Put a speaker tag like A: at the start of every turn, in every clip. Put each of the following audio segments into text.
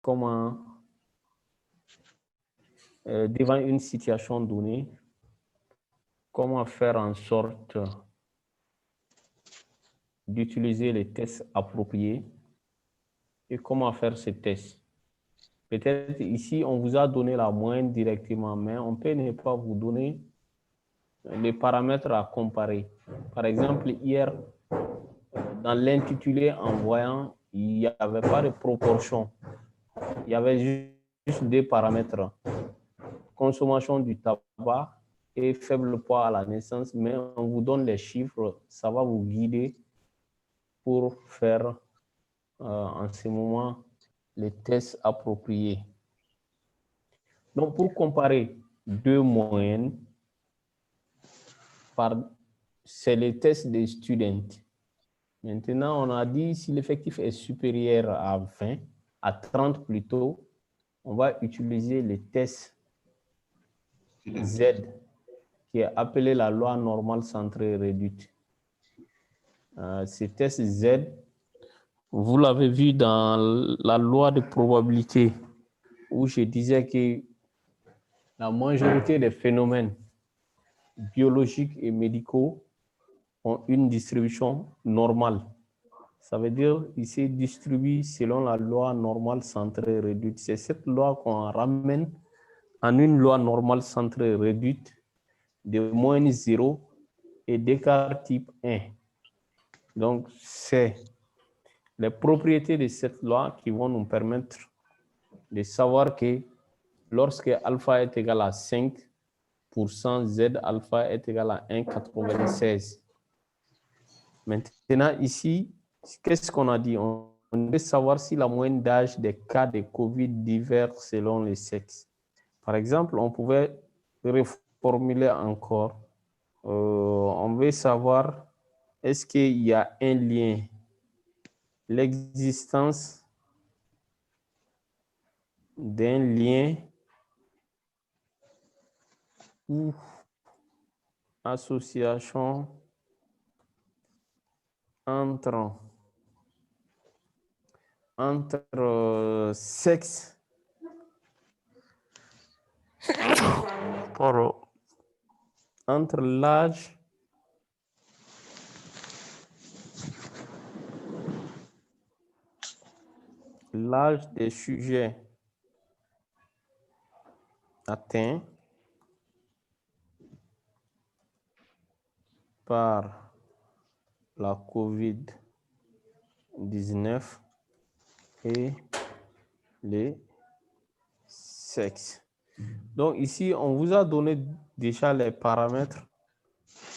A: comment, devant une situation donnée, comment faire en sorte d'utiliser les tests appropriés et comment faire ces tests. Peut-être ici, on vous a donné la moyenne directement, mais on peut ne pas vous donner les paramètres à comparer. Par exemple, hier, dans l'intitulé envoyant, il n'y avait pas de proportion. Il y avait juste des paramètres. Consommation du tabac et faible poids à la naissance, mais on vous donne les chiffres, ça va vous guider pour faire en ce moment les tests appropriés. Donc, pour comparer deux moyennes, c'est les tests des students. Maintenant, on a dit si l'effectif est supérieur à 20, à 30 plutôt, on va utiliser les tests Z, qui est appelé la loi normale centrée réduite. Ces tests Z, vous l'avez vu dans la loi de probabilité, où je disais que la majorité des phénomènes biologiques et médicaux ont une distribution normale. Ça veut dire qu'ils se distribuent selon la loi normale centrée réduite. C'est cette loi qu'on ramène en une loi normale centrée réduite de moins 0 et d'écart type 1. Donc, c'est les propriétés de cette loi qui vont nous permettre de savoir que lorsque alpha est égal à 5%, Z alpha est égal à 1,96. Maintenant, ici, qu'est-ce qu'on a dit? On veut savoir si la moyenne d'âge des cas de COVID diffère selon les sexes. Par exemple, on pouvait reformuler encore. On veut savoir, est-ce qu'il y a un lien, l'existence d'un lien ou association entre sexe entre l'âge des sujets atteints par la COVID-19 et les sexes. Donc ici, on vous a donné déjà les paramètres.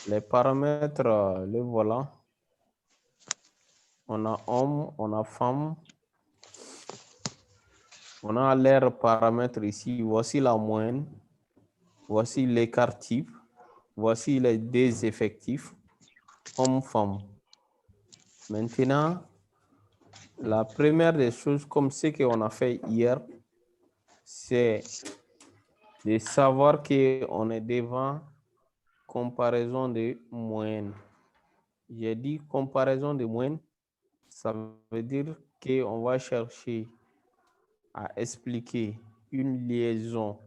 A: Les paramètres, les voilà. On a homme, on a femme. On a leurs paramètres ici. Voici la moyenne. Voici l'écart type. Voici les deux effectifs. Homme-femme. Maintenant, la première des choses, comme ce qu'on a fait hier, c'est de savoir qu'on est devant comparaison de moyenne. J'ai dit comparaison de moyenne, ça veut dire qu'on va chercher à expliquer une liaison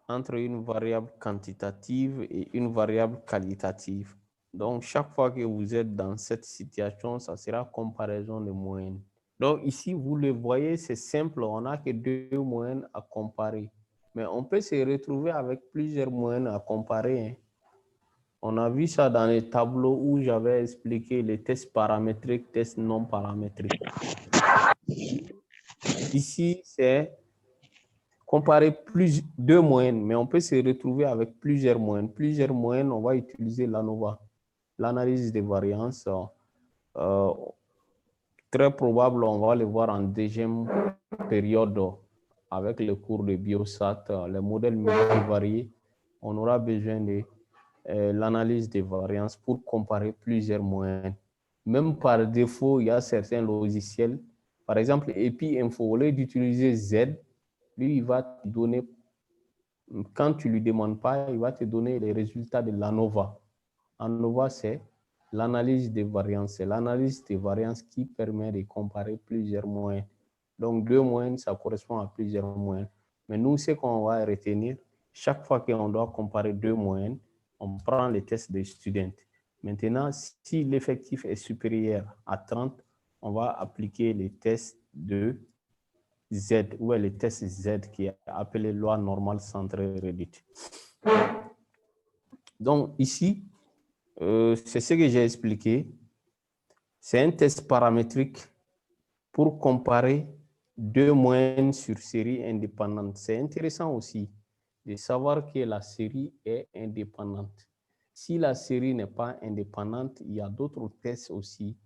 A: entre une variable quantitative et une variable qualitative. Donc, chaque fois que vous êtes dans cette situation, ça sera comparaison de moyenne. Donc, ici, vous le voyez, c'est simple, on n'a que deux moyennes à comparer. Mais on peut se retrouver avec plusieurs moyennes à comparer. Hein. On a vu ça dans les tableaux où j'avais expliqué les tests paramétriques, tests non paramétriques. Ici, c'est comparer deux moyennes, mais on peut se retrouver avec plusieurs moyennes. Plusieurs moyennes, on va utiliser l'ANOVA, l'analyse des variances. Très probable, on va le voir en deuxième période avec le cours de Biosat, les modèles multivariés. On aura besoin de l'analyse des variances pour comparer plusieurs moyennes. Même par défaut, il y a certains logiciels. Par exemple, EpiInfo, au lieu d'utiliser Z, lui, il va te donner, quand tu ne lui demandes pas, il va te donner les résultats de l'ANOVA. ANOVA, c'est l'analyse des variances. C'est l'analyse des variances qui permet de comparer plusieurs moyennes. Donc, 2 moyennes, ça correspond à plusieurs moyennes. Mais nous, ce qu'on va retenir, chaque fois qu'on doit comparer 2 moyennes, on prend les tests des students. Maintenant, si l'effectif est supérieur à 30, on va appliquer les tests de Z, ou le test Z qui est appelé loi normale centrée réduite. Donc, ici, c'est ce que j'ai expliqué. C'est un test paramétrique pour comparer 2 moyennes sur série indépendante. C'est intéressant aussi de savoir que la série est indépendante. Si la série n'est pas indépendante, il y a d'autres tests aussi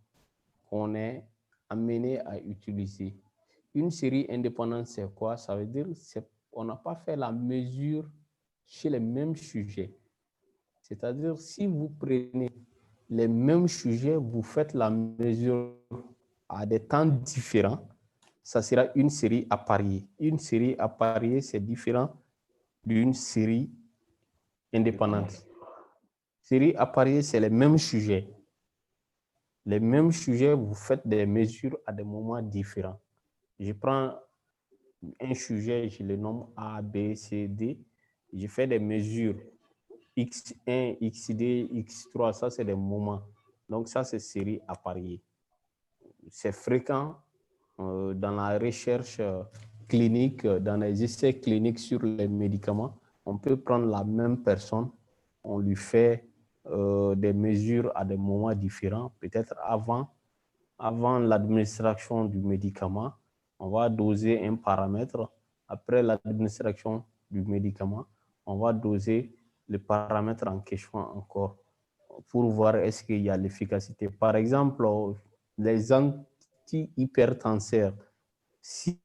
A: qu'on est amené à utiliser. Une série indépendante, c'est quoi? Ça veut dire qu'on n'a pas fait la mesure chez les mêmes sujets. C'est-à-dire, si vous prenez les mêmes sujets, vous faites la mesure à des temps différents, ça sera une série appariée. Une série appariée, c'est différent d'une série indépendante. Série appariée, c'est les mêmes sujets. Les mêmes sujets, vous faites des mesures à des moments différents. Je prends un sujet, je le nomme A, B, C, D. Je fais des mesures X1, XD, X3, ça c'est des moments. Donc ça c'est série appariée. C'est fréquent dans la recherche clinique, dans les essais cliniques sur les médicaments. On peut prendre la même personne, on lui fait des mesures à des moments différents, peut-être avant l'administration du médicament, on va doser un paramètre. Après l'administration du médicament, on va doser le paramètre en question encore pour voir est-ce qu'il y a l'efficacité. Par exemple, les anti-hypertenseurs, si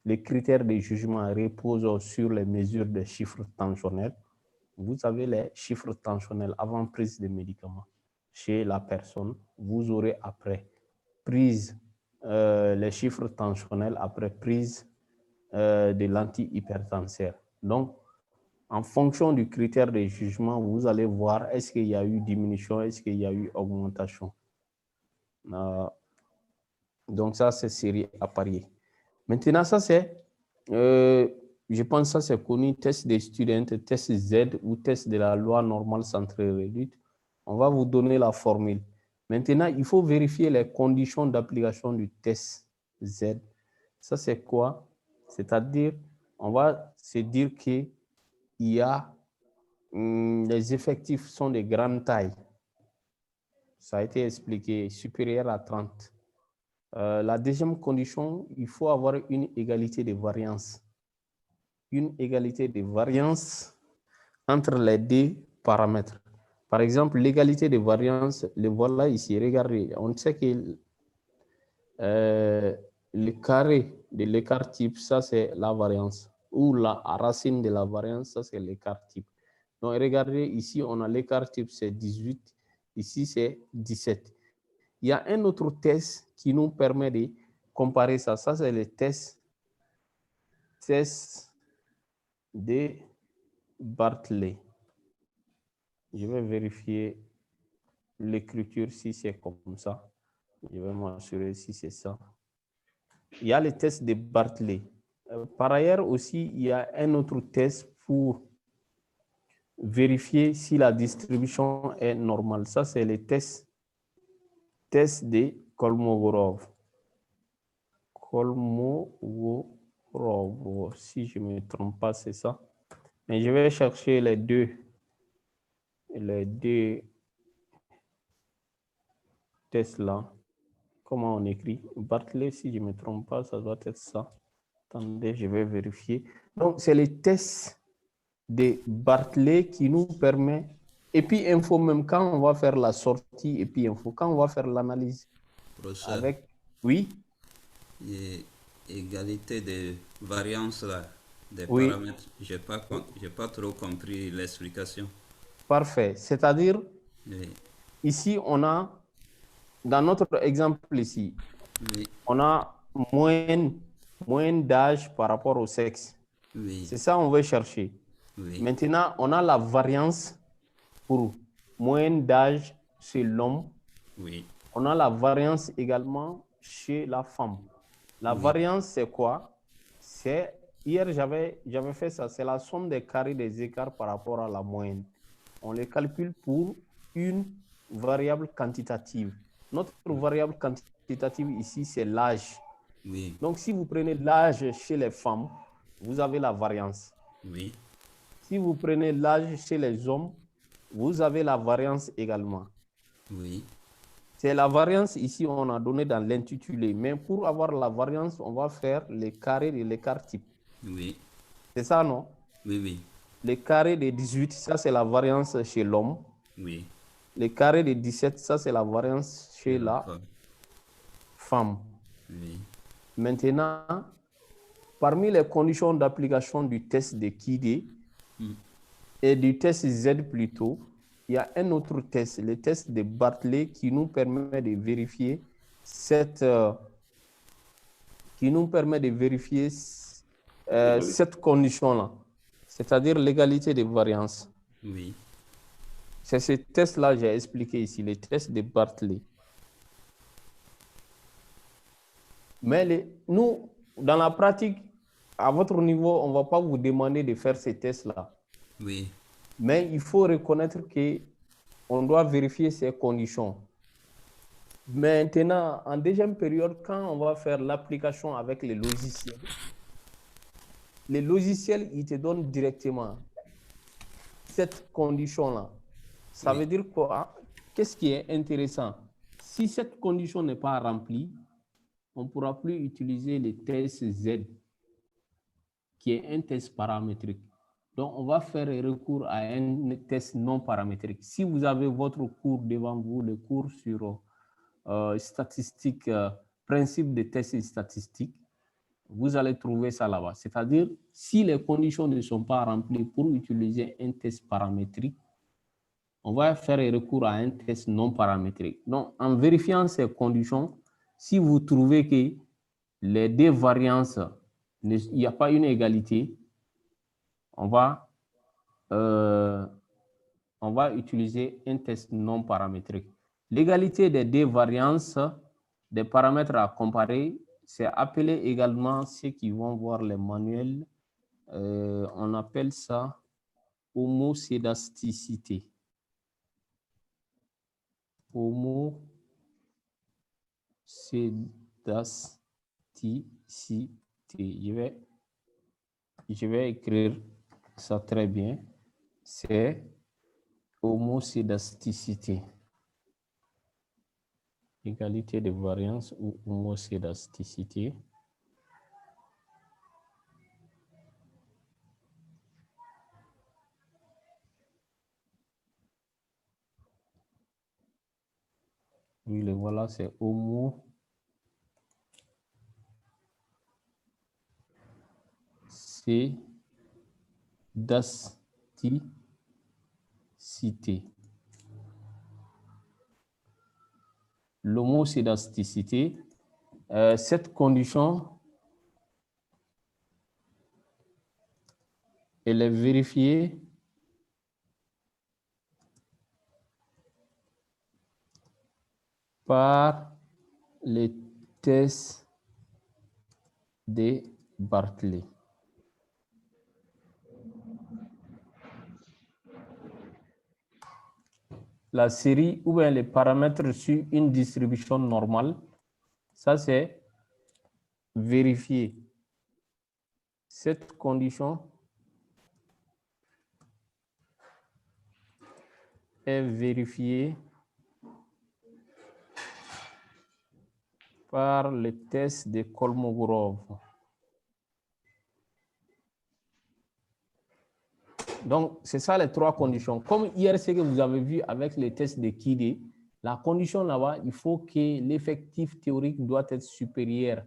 A: les critères de jugement reposent sur les mesures des chiffres tensionnels, vous avez les chiffres tensionnels avant prise de médicaments chez la personne, vous aurez après prise les chiffres tensionnels après prise de l'anti-hypertenseur. Donc, en fonction du critère de jugement, vous allez voir est-ce qu'il y a eu diminution, est-ce qu'il y a eu augmentation. Donc, ça, c'est série appariée. Maintenant, ça, c'est, je pense que ça, c'est connu, test des students, test Z ou test de la loi normale centrée réduite. On va vous donner la formule. Maintenant, il faut vérifier les conditions d'application du test Z. Ça, c'est quoi? C'est-à-dire, on va se dire qu'il y a les effectifs sont de grande taille. Ça a été expliqué, supérieur à 30. La deuxième condition, il faut avoir une égalité de variance. Une égalité de variance entre les deux paramètres. Par exemple, l'égalité de variance, le voilà ici, regardez, on sait que le carré de l'écart type, ça c'est la variance, ou la racine de la variance, ça c'est l'écart type. Donc regardez, ici on a l'écart type, c'est 18, ici c'est 17. Il y a un autre test qui nous permet de comparer ça, ça c'est le test de Bartley. Je vais vérifier l'écriture si c'est comme ça. Je vais m'assurer si c'est ça. Il y a le test de Bartley. Par ailleurs aussi, il y a un autre test pour vérifier si la distribution est normale. Ça, c'est le test de Kolmogorov. Kolmogorov, si je ne me trompe pas, c'est ça. Mais je vais chercher les deux tests là. Comment on écrit? Bartley, si je ne me trompe pas, ça doit être ça. Attendez, je vais vérifier. Donc, c'est le test de Bartley qui nous permet, et puis info même quand on va faire la sortie, et puis info quand on va faire l'analyse. Avec, oui.
B: Et égalité de variance là, des
A: Oui.
B: paramètres. J'ai pas trop compris l'explication.
A: Parfait. C'est-à-dire,
B: Oui.
A: ici, on a, dans notre exemple ici,
B: Oui.
A: on a moyenne d'âge par rapport au sexe.
B: Oui.
A: C'est ça on veut chercher.
B: Oui.
A: Maintenant, on a la variance pour moyenne d'âge chez l'homme.
B: Oui.
A: On a la variance également chez la femme. La
B: Oui.
A: variance, c'est quoi? C'est, hier, j'avais fait ça, c'est la somme des carrés des écarts par rapport à la moyenne. On les calcule pour une variable quantitative. Notre variable quantitative ici, c'est l'âge.
B: Oui.
A: Donc, si vous prenez l'âge chez les femmes, vous avez la variance.
B: Oui.
A: Si vous prenez l'âge chez les hommes, vous avez la variance également.
B: Oui.
A: C'est la variance ici, on a donné dans l'intitulé. Mais pour avoir la variance, on va faire les carrés de l'écart type.
B: Oui.
A: C'est ça, non?
B: Oui. Oui.
A: Les carrés de 18, ça c'est la variance chez l'homme.
B: Oui.
A: Les carrés de 17, ça c'est la variance
B: C'est
A: chez
B: la
A: la
B: femme.
A: femme.
B: Oui.
A: Maintenant, parmi les conditions d'application du test de Kidé et du test Z plutôt, il y a un autre test, le test de Bartley, qui nous permet de vérifier cette condition-là, c'est-à-dire l'égalité des variances.
B: Oui.
A: C'est ce test-là que j'ai expliqué ici, le test de Bartley. Mais nous, dans la pratique, à votre niveau, on ne va pas vous demander de faire ces tests-là.
B: Oui.
A: Mais il faut reconnaître qu'on doit vérifier ces conditions. Maintenant, en deuxième période, quand on va faire l'application avec les logiciels, ils te donnent directement cette condition-là. Ça
B: Oui.
A: veut dire quoi? Qu'est-ce qui est intéressant? Si cette condition n'est pas remplie, on ne pourra plus utiliser le test Z, qui est un test paramétrique. Donc, on va faire recours à un test non paramétrique. Si vous avez votre cours devant vous, le cours sur statistiques, principe de test statistique, vous allez trouver ça là-bas. C'est-à-dire, si les conditions ne sont pas remplies pour utiliser un test paramétrique, on va faire recours à un test non paramétrique. Donc, en vérifiant ces conditions, si vous trouvez que les deux variances, il n'y a pas une égalité, on va utiliser un test non paramétrique. L'égalité des deux variances des paramètres à comparer, c'est appelé également, ceux qui vont voir les manuels, on appelle ça homocédasticité. Homocédasticité. Je vais écrire ça très bien. C'est homocédasticité. Égalité de variance ou homocédasticité. Oui, le voilà, c'est homocédasticité. L'homocédasticité, cette condition, elle est vérifiée par les tests de Bartley. La série ou bien les paramètres sur une distribution normale, ça c'est vérifié. Cette condition est vérifiée par le test de Kolmogorov. Donc, c'est ça les trois conditions. Comme hier, ce que vous avez vu avec les tests de Kidé, la condition là-bas, il faut que l'effectif théorique doit être supérieur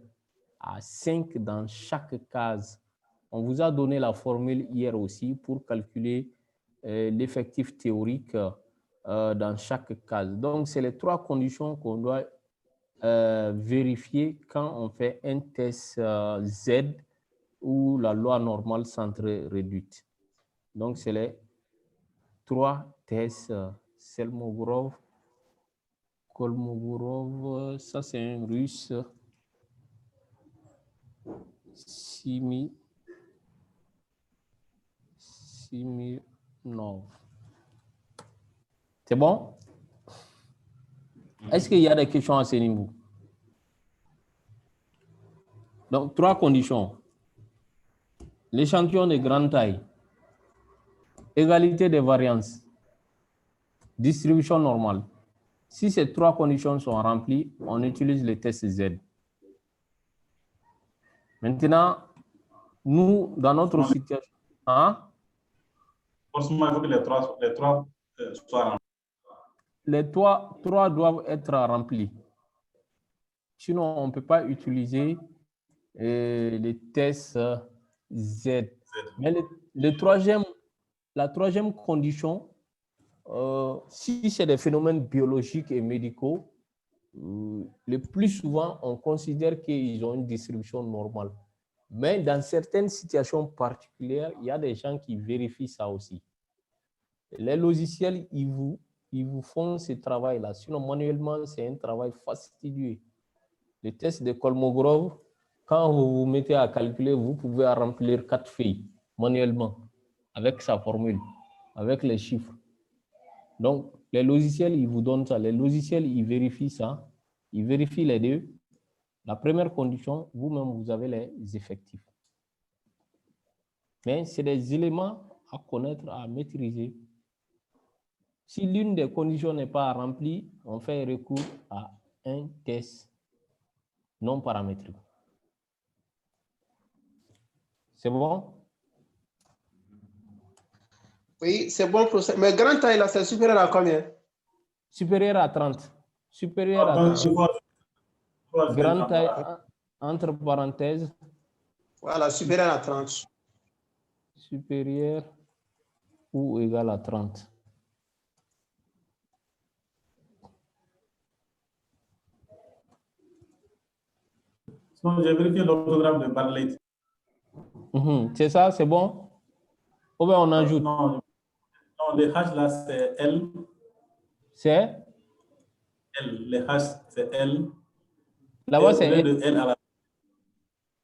A: à 5 dans chaque case. On vous a donné la formule hier aussi pour calculer l'effectif théorique dans chaque case. Donc, c'est les trois conditions qu'on doit vérifier quand on fait un test Z ou la loi normale centrée réduite. Donc, c'est les trois tests Selmogorov, Kolmogorov, ça c'est un russe. Siminov. C'est bon? Est-ce qu'il y a des questions à ce niveau? Donc, 3 conditions. L'échantillon de grande taille, égalité des variances, distribution normale. Si ces 3 conditions sont remplies, on utilise le test Z. Maintenant, nous, dans notre situation... Hein?
C: Forcément, il faut que les trois soient remplis.
A: Les 3 doivent être remplis. Sinon, on ne peut pas utiliser les tests Z. Mais la troisième condition, si c'est des phénomènes biologiques et médicaux, le plus souvent, on considère qu'ils ont une distribution normale. Mais dans certaines situations particulières, il y a des gens qui vérifient ça aussi. Les logiciels, ils vous font ce travail-là. Sinon, manuellement, c'est un travail fastidieux. Le test de Kolmogorov, quand vous vous mettez à calculer, vous pouvez remplir 4 feuilles manuellement avec sa formule, avec les chiffres. Donc, les logiciels, ils vous donnent ça. Les logiciels, ils vérifient ça. Ils vérifient les deux. La première condition, vous-même, vous avez les effectifs. Mais c'est des éléments à connaître, à maîtriser. Si l'une des conditions n'est pas remplie, on fait recours à un test non paramétrique. C'est bon?
D: Oui, c'est bon, professeur. Mais grande taille, là, c'est supérieur à combien?
A: Supérieur à 30. Supérieur à 30. Grande taille, entre parenthèses.
D: Voilà, supérieur à 30.
A: Supérieur ou égal à 30.
C: J'ai vérifié l'orthographe de Bartlett.
A: C'est ça, c'est bon? Ou bien on ajoute?
C: Non, les H là, c'est L.
A: C'est?
C: L. Les H, c'est L.
A: Là-bas, c'est L.
C: De L à la...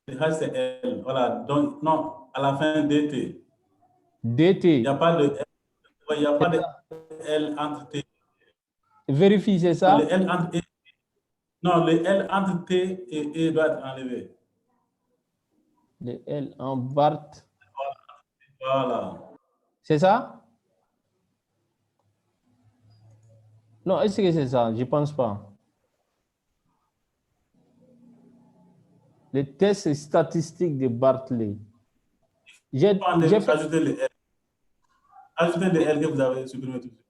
C: Les H, c'est L. Voilà. Donc, non, à la fin, DT.
A: DT.
C: Il n'y a pas de L. Il n'y a pas de L entre T.
A: Vérifie, c'est ça?
C: Le L entre E. Non, le L entre T et E doit être enlevé.
A: Le L en Bart.
C: Voilà.
A: C'est ça? Non, est-ce que c'est ça? Je ne pense pas. Le test statistique de Bartlett. J'ai
C: ajouté le L. Ajoutez le L que vous avez supprimé tout de suite.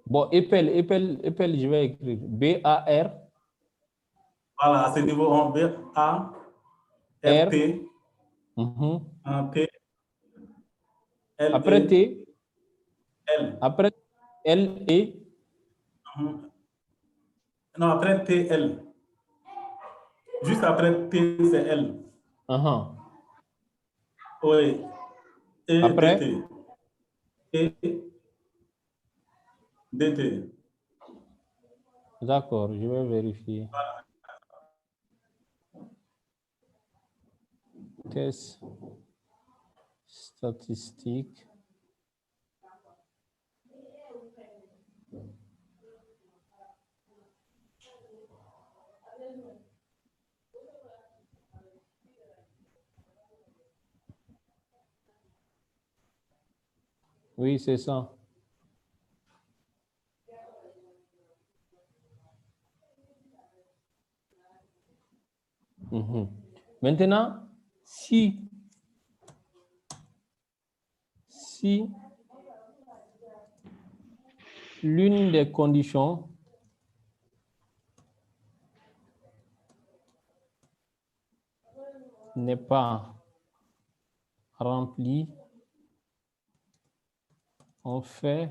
A: Bon, Epel, je vais écrire B-A-R.
C: Voilà, à ce niveau, on B-A-R-T. T. L.
A: Après T.
C: L.
A: Après L et.
C: Non, après T, L. Juste après T, c'est L. Oui. Et
A: après?
C: DT. Et DT.
A: D'accord, je vais vérifier.
C: Voilà.
A: Test statistique. Oui, c'est ça. Maintenant, si l'une des conditions n'est pas remplie, on fait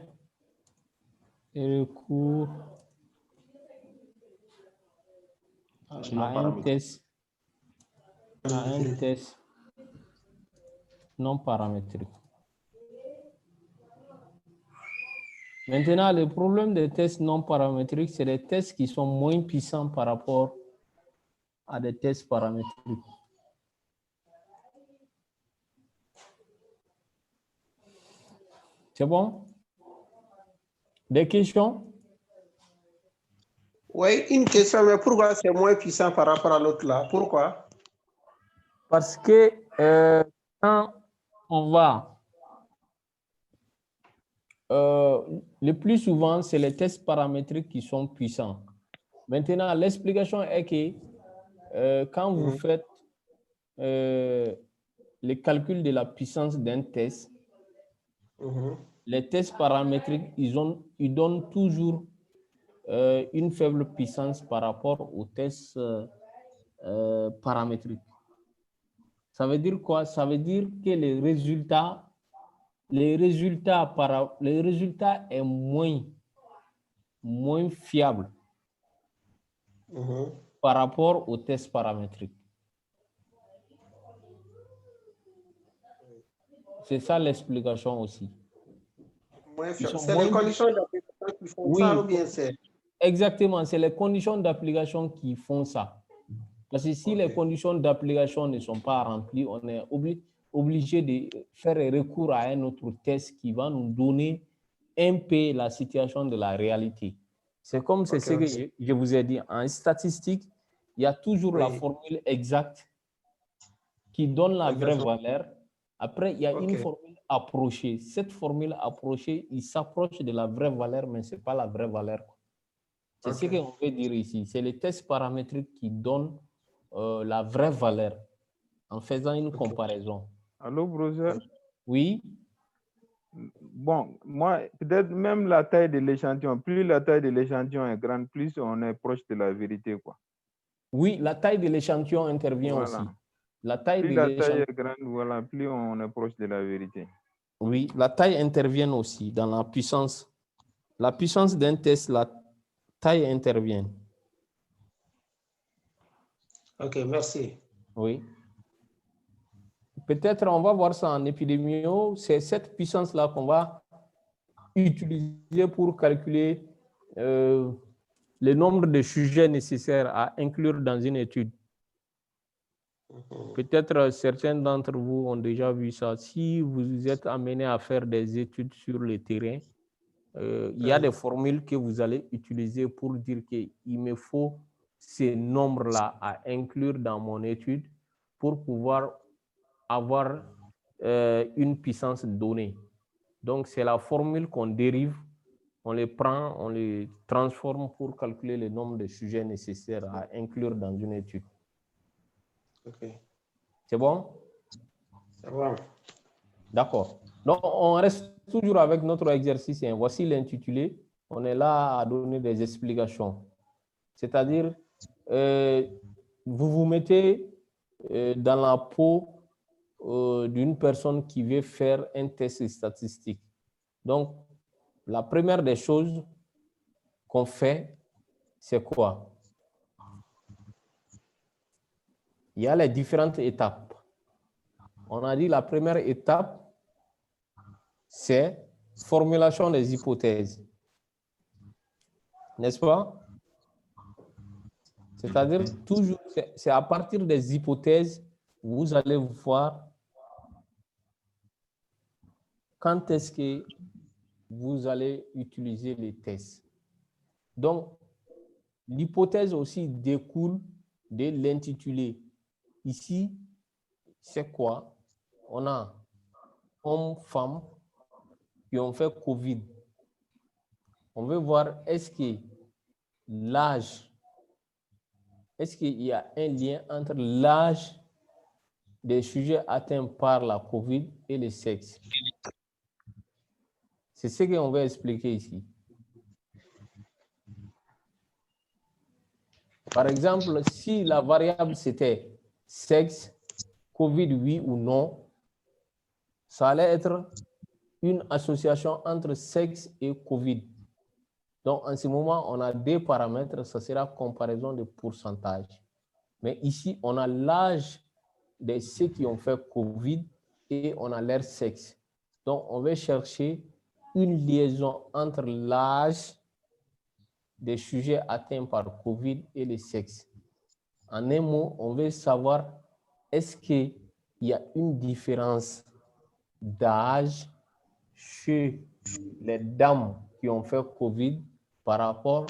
A: recours à un test non paramétrique. Maintenant, le problème des tests non paramétriques, c'est des tests qui sont moins puissants par rapport à des tests paramétriques. C'est bon? Des questions?
D: Oui, une question, mais pourquoi c'est moins puissant par rapport à l'autre là? Pourquoi?
A: Parce que quand on va, le plus souvent, c'est les tests paramétriques qui sont puissants. Maintenant, l'explication est que quand vous faites les calculs de la puissance d'un test, les tests paramétriques, ils donnent toujours une faible puissance par rapport aux tests paramétriques. Ça veut dire quoi? Ça veut dire que les résultats est moins fiable par rapport aux tests paramétriques. C'est ça l'explication aussi.
D: C'est les conditions d'application qui font ça ou bien c'est...
A: Exactement, c'est les conditions d'application qui font ça. Parce que si les conditions d'application ne sont pas remplies, on est obligé de faire recours à un autre test qui va nous donner un peu la situation de la réalité. C'est comme c'est ce que je vous ai dit. En statistique, il y a toujours la formule exacte qui donne la vraie valeur. Après, il y a une formule approchée. Cette formule approchée, il s'approche de la vraie valeur, mais ce n'est pas la vraie valeur. C'est ce qu'on veut dire ici. C'est les tests paramétriques qui donnent la vraie valeur en faisant une comparaison.
E: Allô, brother?
A: Oui.
E: Bon, moi, peut-être même la taille de l'échantillon, plus la taille de l'échantillon est grande, plus on est proche de la vérité, quoi.
A: Oui, la taille de l'échantillon intervient aussi. La taille
E: plus
A: de
E: la taille est grande, voilà, plus on est proche de la vérité.
A: Oui, la taille intervient aussi dans la puissance. La puissance d'un test, la taille intervient.
D: Ok, merci.
A: Oui. Peut-être on va voir ça en épidémio. C'est cette puissance-là qu'on va utiliser pour calculer le nombre de sujets nécessaires à inclure dans une étude. Peut-être certains d'entre vous ont déjà vu ça. Si vous êtes amené à faire des études sur le terrain, il y a des formules que vous allez utiliser pour dire qu'il me faut ces nombres-là à inclure dans mon étude pour pouvoir avoir une puissance donnée. Donc, c'est la formule qu'on dérive, on les prend, on les transforme pour calculer le nombre de sujets nécessaires à inclure dans une étude. C'est bon?
D: C'est bon.
A: D'accord. Donc, on reste toujours avec notre exercice. Voici l'intitulé. On est là à donner des explications. C'est-à-dire, vous vous mettez dans la peau d'une personne qui veut faire un test statistique. Donc, la première des choses qu'on fait, c'est quoi? Il y a les différentes étapes. On a dit la première étape, c'est formulation des hypothèses. N'est-ce pas? C'est-à-dire, toujours, c'est à partir des hypothèses, vous allez voir quand est-ce que vous allez utiliser les tests. Donc, l'hypothèse aussi découle de l'intitulé. Ici, c'est quoi? On a hommes, femmes qui ont fait COVID. On veut voir est-ce que l'âge, est-ce qu'il y a un lien entre l'âge des sujets atteints par la COVID et le sexe. C'est ce qu'on va expliquer ici. Par exemple, si la variable c'était sexe, COVID oui ou non, ça allait être une association entre sexe et COVID. Donc, en ce moment, on a deux paramètres, ça sera comparaison de pourcentage. Mais ici, on a l'âge de ceux qui ont fait COVID et on a leur sexe. Donc, on va chercher une liaison entre l'âge des sujets atteints par COVID et le sexe. En un mot, on veut savoir est-ce qu'il y a une différence d'âge chez les dames qui ont fait COVID par rapport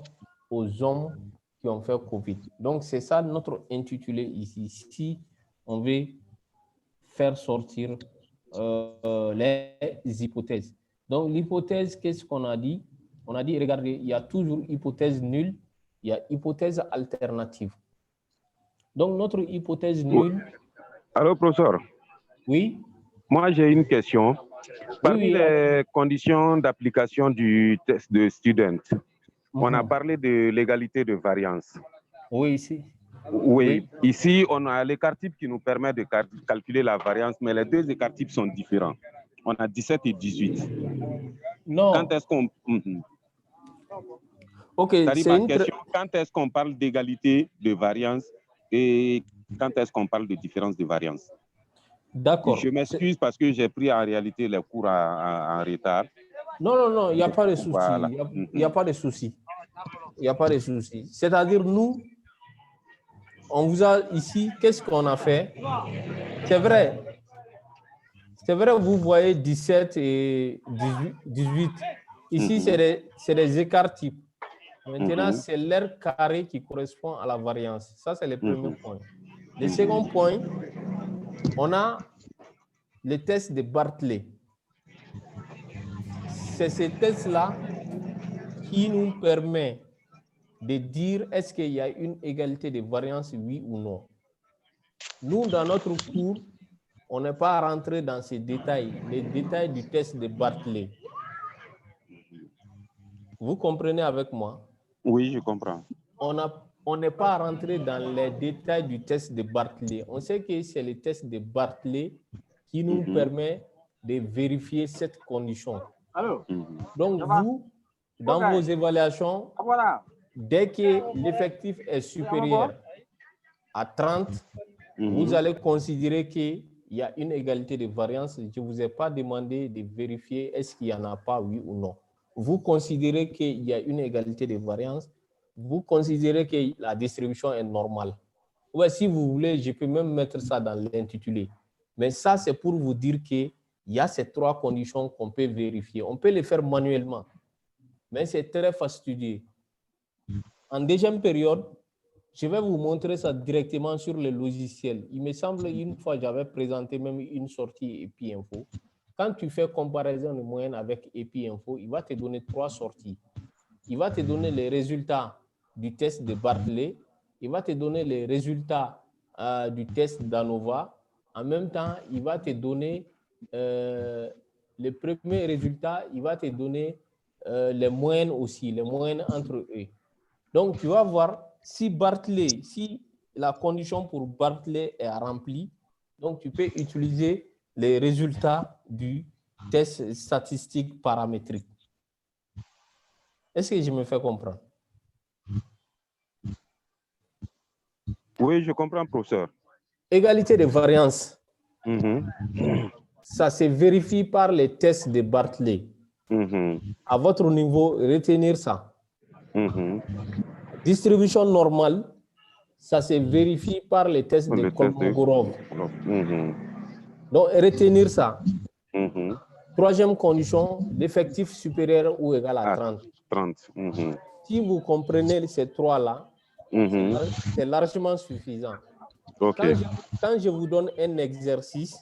A: aux hommes qui ont fait COVID. Donc, c'est ça notre intitulé ici. Si on veut faire sortir les hypothèses. Donc, l'hypothèse, qu'est-ce qu'on a dit? On a dit, regardez, il y a toujours hypothèse nulle, il y a hypothèse alternative. Donc, notre hypothèse nulle...
F: Alors, professeur.
A: Oui.
F: Moi, j'ai une question. Parmi
A: Oui,
F: les conditions d'application du test de student, on a parlé de l'égalité de variance.
A: Oui, ici.
F: Oui, ici, on a l'écart type qui nous permet de calculer la variance, mais les deux écarts types sont différents. On a 17 et 18.
A: Non.
F: Quand est-ce qu'on...
A: Ok,
F: c'est une question. Quand est-ce qu'on parle d'égalité de variance et quand est-ce qu'on parle de différence de variance?
A: D'accord.
F: Je m'excuse parce que j'ai pris en réalité les cours en retard.
A: Non, non, non, il n'y a pas de souci.
F: Voilà.
A: Il n'y a pas de souci. Il n'y a pas de souci. C'est-à-dire, nous, on vous a ici, qu'est-ce qu'on a fait? C'est vrai. C'est vrai, vous voyez 17 et 18. Ici, c'est des écarts types. Maintenant, c'est l'aire carré qui correspond à la variance. Ça, c'est le premier point. Le second point, on a le test de Bartley. C'est ce test-là qui nous permet de dire est-ce qu'il y a une égalité de variance, oui ou non. Nous, dans notre cours, on n'est pas rentré dans ces détails, les détails du test de Bartley. Vous comprenez avec moi?
F: Oui, je comprends.
A: On n'est pas rentré dans les détails du test de Bartley. On sait que c'est le test de Bartley qui nous permet de vérifier cette condition. Donc, vous, dans vos évaluations, dès que l'effectif est supérieur à 30, vous allez considérer qu'il y a une égalité de variance. Je ne vous ai pas demandé de vérifier est-ce qu'il n'y en a pas, oui ou non. Vous considérez qu'il y a une égalité de variance. Vous considérez que la distribution est normale. Ouais, si vous voulez, je peux même mettre ça dans l'intitulé. Mais ça, c'est pour vous dire qu'il y a ces trois conditions qu'on peut vérifier. On peut les faire manuellement, mais c'est très fastidieux. En deuxième période, je vais vous montrer ça directement sur le logiciel. Il me semble une fois, j'avais présenté même une sortie EPI Info. Quand tu fais comparaison de moyenne avec EPI Info, il va te donner trois sorties. Il va te donner les résultats du test de Bartley. Il va te donner les résultats du test d'ANOVA. En même temps, il va te donner les premiers résultats. Il va te donner les moyennes aussi, les moyennes entre eux. Donc, tu vas voir si Bartley, si la condition pour Bartley est remplie, donc tu peux utiliser les résultats du test statistique paramétrique. Est-ce que je me fais comprendre?
F: Oui, je comprends, professeur.
A: Égalité de variance. Ça se vérifie par les tests de Bartley. À votre niveau, retenir ça. Distribution normale, ça se vérifie par les tests de Kolmogorov. Donc, retenir ça. Troisième condition, l'effectif supérieur ou égal à 30. Si vous comprenez ces trois-là, c'est largement suffisant. Quand je vous donne un exercice,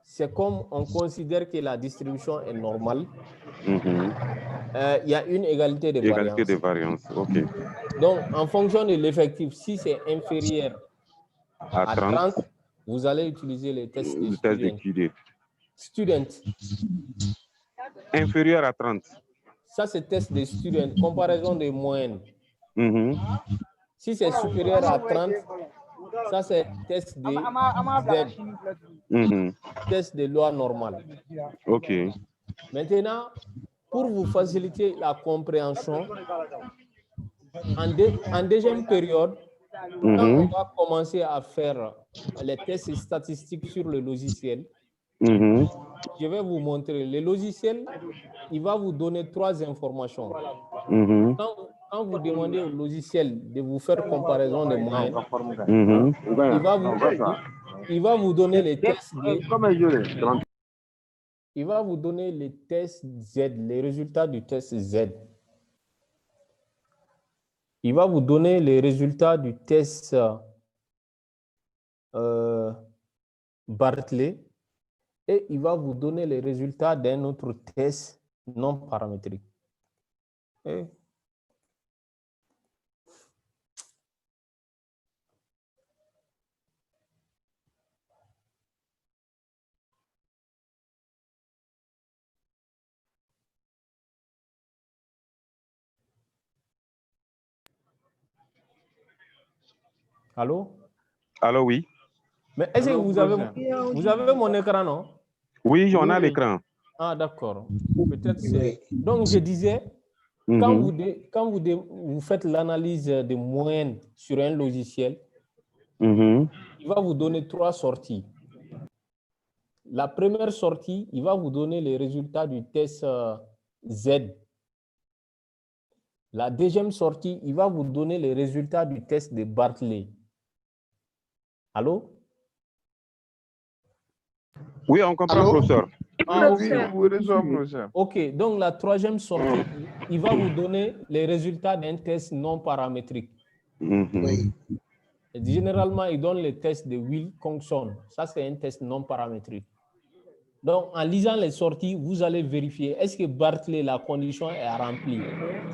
A: c'est comme on considère que la distribution est normale. Il y a une égalité de variance.
F: Égalité de variance, ok.
A: Donc, en fonction de l'effectif, si c'est inférieur à 30, vous allez utiliser le test de QD. Student.
F: Inférieur à 30.
A: Ça, c'est test de student, comparaison des moyennes. Si c'est supérieur à 30, ça, c'est test de Z. Test de loi normale.
F: OK.
A: Maintenant, pour vous faciliter la compréhension, en deuxième période, quand on va commencer à faire les tests statistiques sur le logiciel, je vais vous montrer. Le logiciel, il va vous donner trois informations. Quand vous demandez au logiciel de vous faire comparaison de moyennes, il va vous donner les tests il va vous donner les tests Z, les résultats du test Z. Il va vous donner les résultats du test Bartley et il va vous donner les résultats d'un autre test non paramétrique. Et allô?
F: Allô, oui.
A: Mais est-ce que vous avez mon écran, non?
F: Oui, on a l'écran.
A: Ah, d'accord. Peut-être c'est... Donc, je disais, quand vous faites l'analyse des moyennes sur un logiciel, il va vous donner 3 sorties. La première sortie, il va vous donner les résultats du test Z. La deuxième sortie, il va vous donner les résultats du test de Bartley. Allô?
F: Oui, on comprend, professeur.
A: Ah,
E: oui, vous reçoit, professeur.
A: OK, donc la troisième sortie, il va vous donner les résultats d'un test non paramétrique.
D: Oui.
A: Généralement, il donne le test de Wilcoxon. Ça, c'est un test non paramétrique. Donc, en lisant les sorties, vous allez vérifier est-ce que Bartley, la condition est remplie.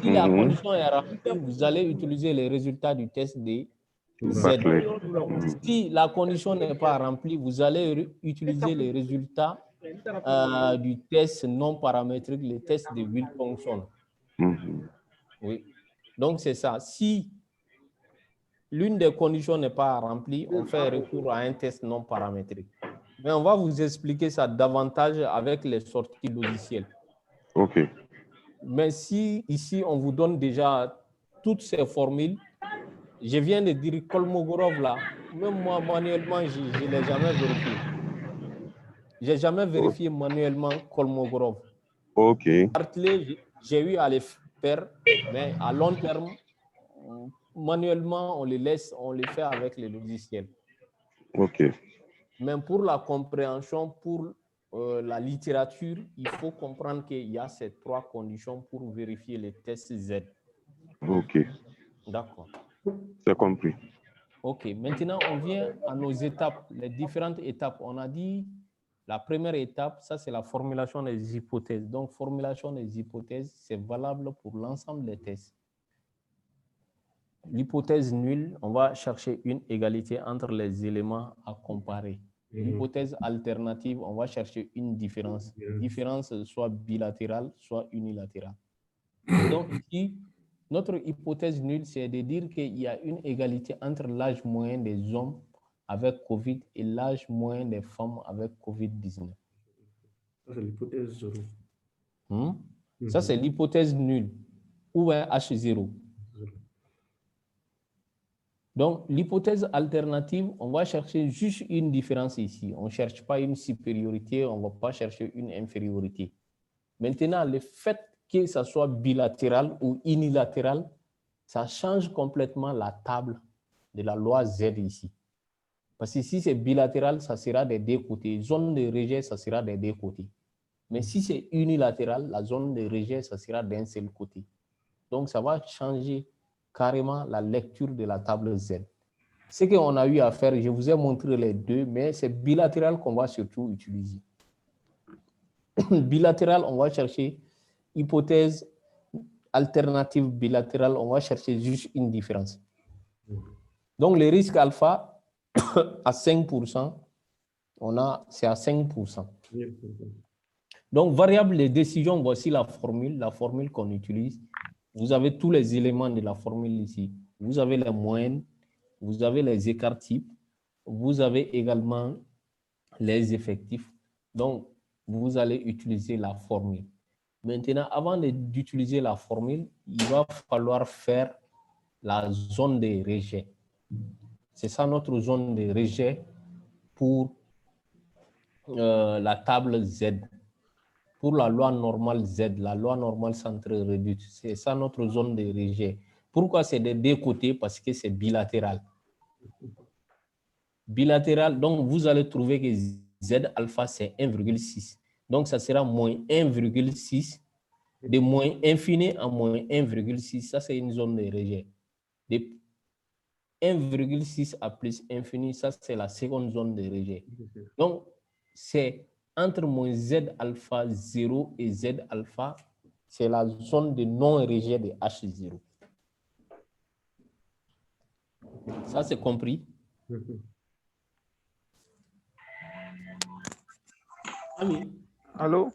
A: Si la condition est remplie, vous allez utiliser les résultats du test de Z. Si la condition n'est pas remplie, vous allez utiliser les résultats du test non paramétrique, le test de Wilcoxon. Oui. Donc, c'est ça. Si l'une des conditions n'est pas remplie, on fait recours à un test non paramétrique. Mais on va vous expliquer ça davantage avec les sorties logicielles.
F: OK.
A: Mais si ici, on vous donne déjà toutes ces formules, je viens de dire Kolmogorov là, même moi, manuellement, je ne l'ai jamais vérifié. Je n'ai jamais vérifié manuellement Kolmogorov.
F: OK.
A: Bartley, j'ai eu à les faire, mais à long terme, manuellement, on les laisse, on les fait avec les logiciels.
F: OK.
A: Mais pour la compréhension, pour la littérature, il faut comprendre qu'il y a ces 3 conditions pour vérifier les tests Z.
F: OK.
A: D'accord.
F: C'est compris.
A: OK. Maintenant, on vient à nos étapes, les différentes étapes. On a dit la première étape, ça, c'est la formulation des hypothèses. Donc, formulation des hypothèses, c'est valable pour l'ensemble des tests. L'hypothèse nulle, on va chercher une égalité entre les éléments à comparer. L'hypothèse alternative, on va chercher une différence. Différence soit bilatérale, soit unilatérale. Donc, ici, notre hypothèse nulle, c'est de dire qu'il y a une égalité entre l'âge moyen des hommes avec COVID et l'âge moyen des femmes avec COVID-19.
G: Ça, c'est l'hypothèse 0.
A: Ça, c'est l'hypothèse nulle, ou un H0. Donc, l'hypothèse alternative, on va chercher juste une différence ici. On ne cherche pas une supériorité, on ne va pas chercher une infériorité. Maintenant, le fait que ça soit bilatéral ou unilatéral, ça change complètement la table de la loi Z ici. Parce que si c'est bilatéral, ça sera des 2 côtés. Zone de rejet, ça sera des 2 côtés. Mais si c'est unilatéral, la zone de rejet, ça sera d'un seul côté. Donc, ça va changer carrément la lecture de la table Z. Ce qu'on a eu à faire, je vous ai montré les 2, mais c'est bilatéral qu'on va surtout utiliser. Bilatéral, on va chercher hypothèse alternative bilatérale, on va chercher juste une différence. Donc, le risque alpha à 5%, c'est à 5%. Donc, variable de décision, voici la formule qu'on utilise. Vous avez tous les éléments de la formule ici. Vous avez les moyennes, vous avez les écarts types, vous avez également les effectifs. Donc, vous allez utiliser la formule. Maintenant, avant d'utiliser la formule, il va falloir faire la zone de rejet. C'est ça notre zone de rejet pour la table Z. Pour la loi normale Z, la loi normale centrée réduite, c'est ça notre zone de rejet. Pourquoi c'est des 2 côtés? Parce que c'est bilatéral. Bilatéral, donc vous allez trouver que Z alpha c'est 1,6. Donc, ça sera moins 1,6. De moins infini à moins 1,6, ça c'est une zone de rejet. De 1,6 à plus infini, ça c'est la seconde zone de rejet. Donc, c'est entre moins Z alpha 0 et Z alpha, c'est la zone de non-rejet de H0. Ça, c'est compris? Ami.
E: Allô?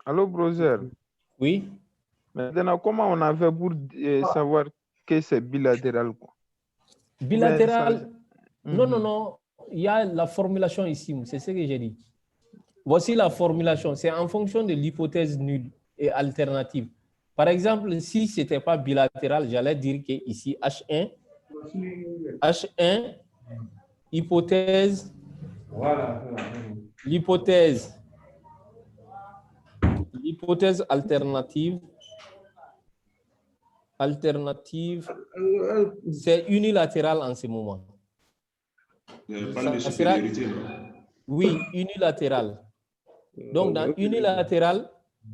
E: Allô, brother?
A: Oui.
E: Maintenant, comment on a fait pour savoir que c'est bilatéral, quoi?
A: Bilatéral? Non, non, non. Il y a la formulation ici, c'est ce que j'ai dit. Voici la formulation. C'est en fonction de l'hypothèse nulle et alternative. Par exemple, si ce n'était pas bilatéral, j'allais dire que ici, H1, hypothèse, l'hypothèse alternative, c'est unilatéral en ce moment. Ça sera, oui, unilatéral. Donc, dans unilatéral,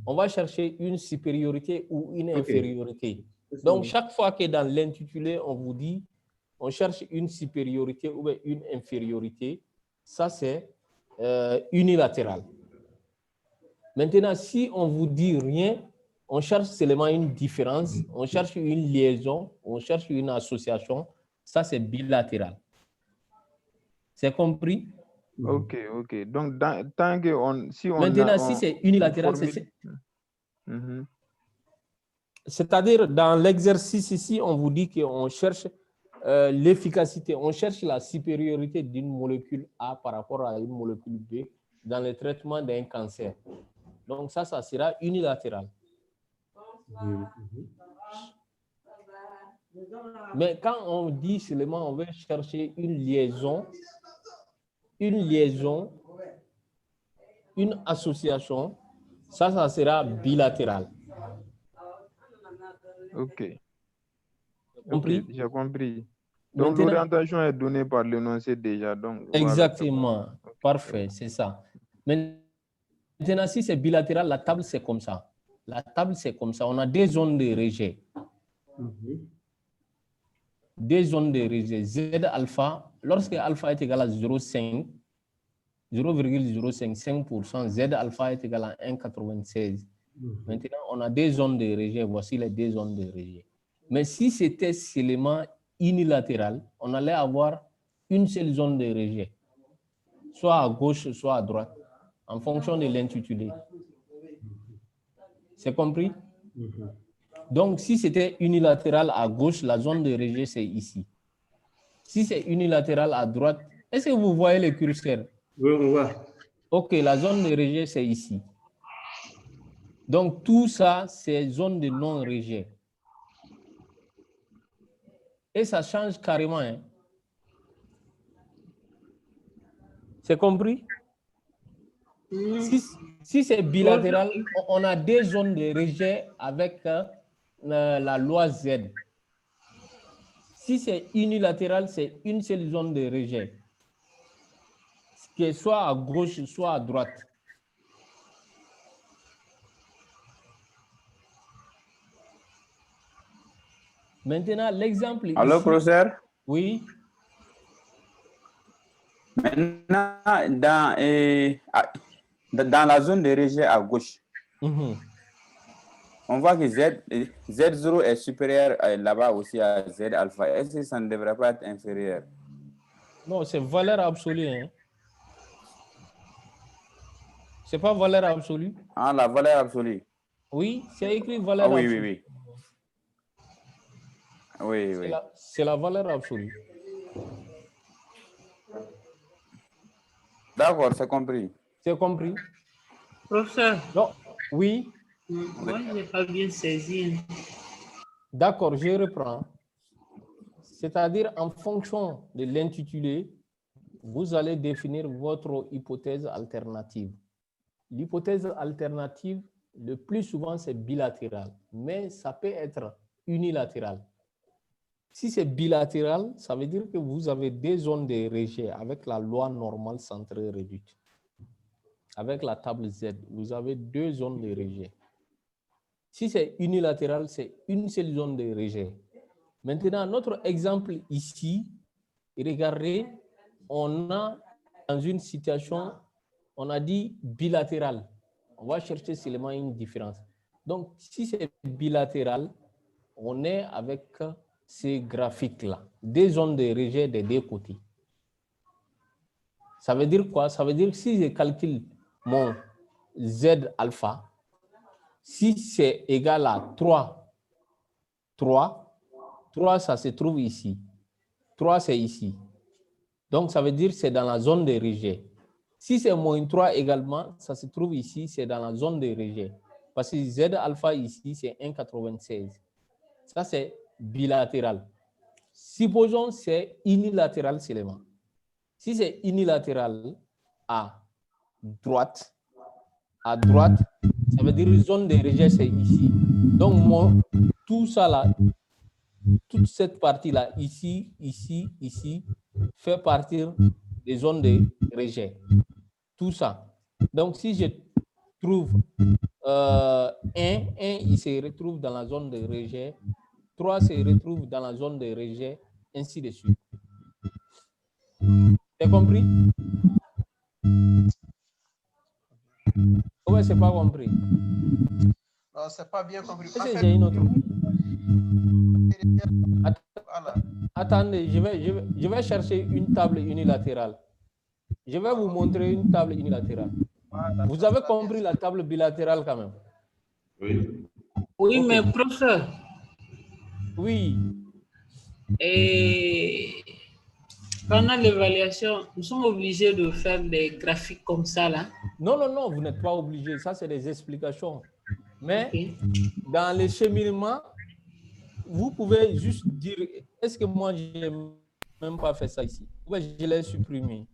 A: on va chercher une supériorité ou une infériorité. Donc, chaque fois que dans l'intitulé, on vous dit, on cherche une supériorité ou une infériorité, ça c'est unilatéral. Maintenant, si on vous dit rien, on cherche seulement une différence, on cherche une liaison, on cherche une association, ça c'est bilatéral. C'est compris?
E: Ok, ok. Donc, tant que si on
A: maintenant, si c'est unilatéral, c'est-à-dire dans l'exercice ici, on vous dit qu'on cherche l'efficacité, on cherche la supériorité d'une molécule A par rapport à une molécule B dans le traitement d'un cancer. Donc ça sera unilatéral. Mais quand on dit seulement on veut chercher une liaison, une association, ça sera bilatéral.
E: Ok.
A: Compris?
E: Okay, j'ai compris. Donc, l'orientation est donnée par l'énoncé déjà. Donc,
A: exactement.
E: Voilà.
A: Parfait, c'est ça. Maintenant, si c'est bilatéral, la table, c'est comme ça. La table, c'est comme ça. On a des zones de rejet. Des zones de rejet. Z alpha, lorsque alpha est égal à 0,5, 0,055%, Z alpha est égal à 1,96. Maintenant, on a des zones de rejet. Voici les deux zones de rejet. Mais si c'était seulement unilatéral, on allait avoir une seule zone de rejet, soit à gauche, soit à droite, en fonction de l'intitulé. C'est compris? Donc, si c'était unilatéral à gauche, la zone de rejet, c'est ici. Si c'est unilatéral à droite, est-ce que vous voyez le curseur?
G: Oui, on voit.
A: OK, la zone de rejet, c'est ici. Donc, tout ça, c'est zone de non-rejet. Et ça change carrément. Hein? C'est compris? Si c'est bilatéral, on a des zones de rejet avec la loi Z. Si c'est unilatéral, c'est une seule zone de rejet, qui est soit à gauche, soit à droite. Maintenant, l'exemple ici...
B: Alors, professeur?
A: Oui.
B: Maintenant, dans la zone de rejet à gauche, on voit que Z0 est supérieur là-bas aussi à Z alpha. Est-ce que ça ne devrait pas être inférieur?
A: Non, c'est valeur absolue. Hein? C'est pas valeur absolue?
B: Ah, la valeur absolue.
A: Oui, c'est écrit valeur absolue.
B: Oui.
A: C'est la valeur absolue.
B: D'accord, c'est compris.
A: C'est compris?
H: Professeur.
A: Non. Oui.
H: Moi, je n'ai pas bien saisi.
A: D'accord, je reprends. C'est-à-dire, en fonction de l'intitulé, vous allez définir votre hypothèse alternative. L'hypothèse alternative, le plus souvent, c'est bilatéral, mais ça peut être unilatéral. Si c'est bilatéral, ça veut dire que vous avez des zones de rejet avec la loi normale centrée réduite. avec la table Z, vous avez deux zones de rejet. Si c'est unilatéral, c'est une seule zone de rejet. Maintenant, notre exemple ici, regardez, on a dans une situation, on a dit bilatéral. On va chercher seulement une différence. Donc, si c'est bilatéral, on est avec ces graphiques-là, des zones de rejet des deux côtés. Ça veut dire quoi? Ça veut dire que si je calcule mon Z alpha, si c'est égal à 3, ça se trouve ici. 3, c'est ici. Donc, ça veut dire que c'est dans la zone de rejet. Si c'est moins 3 également, ça se trouve ici, c'est dans la zone de rejet. Parce que Z alpha ici, c'est 1,96. Ça, c'est bilatéral. Supposons que c'est unilatéral seulement. Si c'est unilatéral à droite, ça veut dire que zone de rejet, c'est ici. Donc, tout ça là, toute cette partie-là, ici, fait partir des zones de rejet. Tout ça. Donc, si je trouve 1, il se retrouve dans la zone de rejet. 3 se retrouve dans la zone de rejet, ainsi de suite. T'as compris? Ouais, c'est pas compris.
D: Non, c'est pas bien compris.
A: En fait, j'ai une autre. Attendez, je vais chercher une table unilatérale. Je vais vous montrer une table unilatérale. Vous avez compris la table bilatérale quand même?
G: Oui.
H: Oui,
A: Okay.
H: mais professeur.
A: Oui.
H: Et pendant l'évaluation, nous sommes obligés de faire des graphiques comme ça là?
A: Non, vous n'êtes pas obligé. Ça, c'est des explications. Mais dans le cheminement, vous pouvez juste dire, est-ce que moi, je n'ai même pas fait ça ici? Ouais, je l'ai supprimé.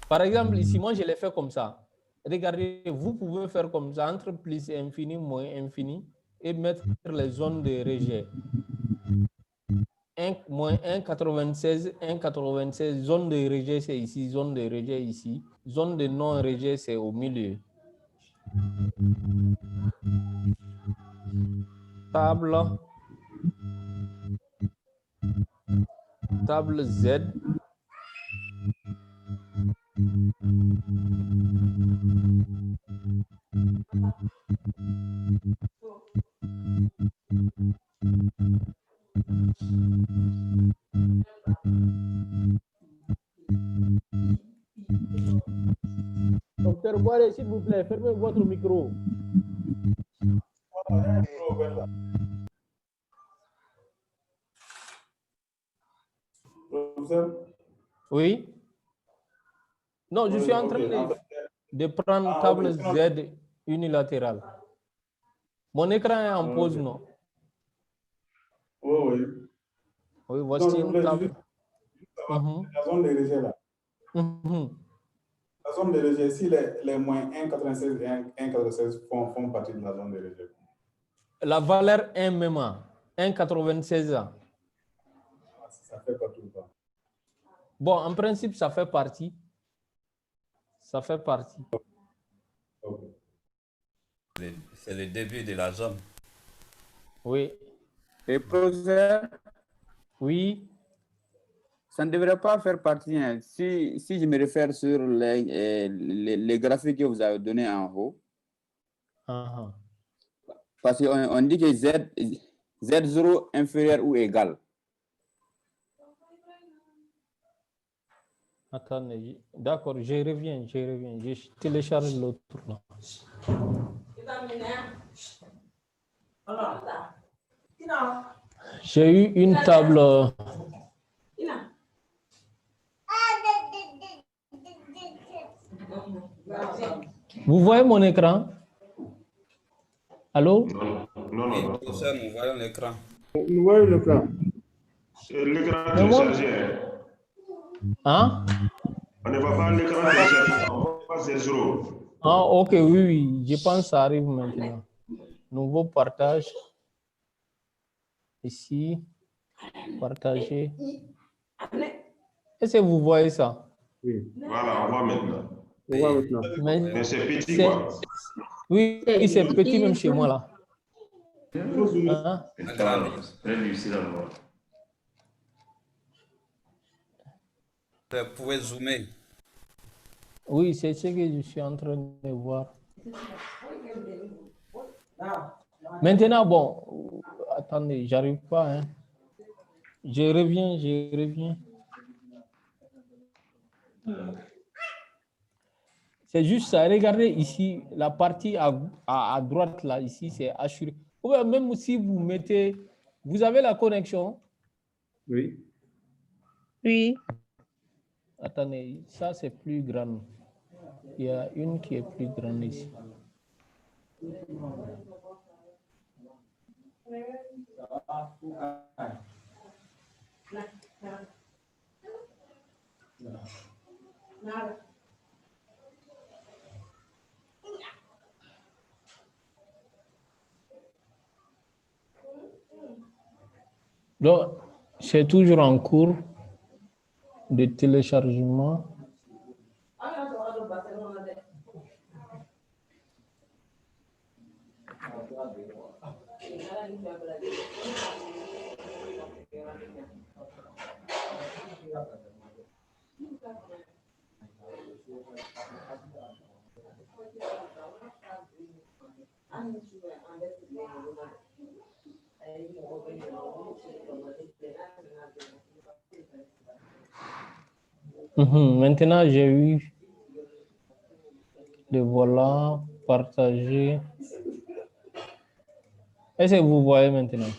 A: Par exemple, ici, moi, je l'ai fait comme ça. Regardez, vous pouvez faire comme ça, entre plus infini, moins infini, et mettre les zones de rejet. 1, moins 1,96, 1,96, zone de rejet, c'est ici, zone de rejet ici, zone de non-rejet, c'est au milieu. Table Z. Docteur Boire, s'il vous plaît, fermez votre micro. Oui. Non, je suis en train de prendre table Z unilatérale. Mon écran est en pause, non?
C: Oui.
A: Oui, voici une table.
C: La zone de rejet là. La zone de rejet, si les moins 1,96 et 1,96 font partie de la zone de rejet.
A: La valeur 1 même, 1,96.
C: Ça fait pas tout le temps.
A: Bon, en principe, ça fait partie. Ça fait partie.
C: Okay.
B: C'est le début de la zone.
A: Oui.
B: Et professeur?
A: Oui.
B: Ça ne devrait pas faire partie. Hein. Si je me réfère sur les graphiques que vous avez donnés en haut, parce qu'on dit que Z0 inférieur ou égal.
A: Attendez, d'accord, je reviens. Je télécharge l'autre là. J'ai eu une table. Vous voyez mon écran? Allô?
G: Non.
B: Professeur, nous voyons l'écran.
G: Nous voyons l'écran. L'écran téléchargé.
A: Hein?
G: On ne va pas l'écran téléchargé, on va pas Z0.
A: Ah, ok, oui, je pense que ça arrive maintenant. Nouveau partage. Ici, partager. Est-ce que vous voyez ça?
G: Oui. Voilà, on voit maintenant.
I: On voit maintenant.
G: Mais c'est petit, quoi.
A: Oui, c'est petit même chez moi, là.
G: Hein? Très difficile à voir.
J: Vous pouvez zoomer.
A: Oui, c'est ce que je suis en train de voir. Maintenant, bon, attendez, j'arrive pas. Hein. Je reviens. C'est juste ça. Regardez ici, la partie à droite, là, ici, c'est assuré. Ou même si vous mettez... Vous avez la connexion?
I: Oui.
K: Oui.
A: Attendez, ça, c'est plus grand. Il y a une qui est plus grande ici. Donc, c'est toujours en cours de téléchargement. Maintenant, j'ai eu le voilà partagé. Est-ce que vous voyez maintenant?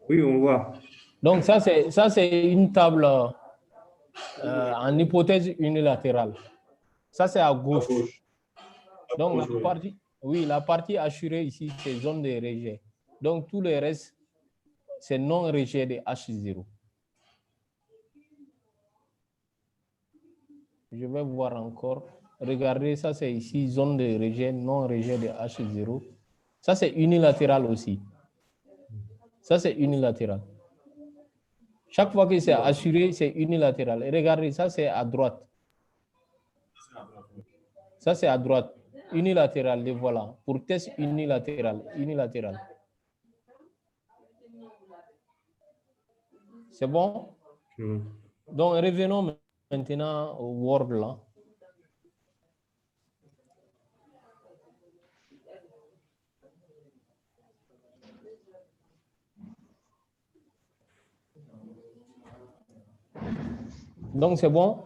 I: Oui, on voit.
A: Donc, ça, c'est une table en hypothèse unilatérale. Ça, c'est à gauche. Donc, la partie assurée ici, c'est zone de rejet. Donc, tout le reste, c'est non-rejet de H0. Je vais voir encore. Regardez, ça, c'est ici, zone de rejet, non-rejet de H0. Ça, c'est unilatéral aussi. Ça, c'est unilatéral. Chaque fois que c'est assuré, c'est unilatéral. Et regardez, ça, c'est à droite. Ça, c'est à droite. Unilatéral, les voilà. Pour test unilatéral. C'est bon? Donc, revenons maintenant au Word là. Donc, c'est bon?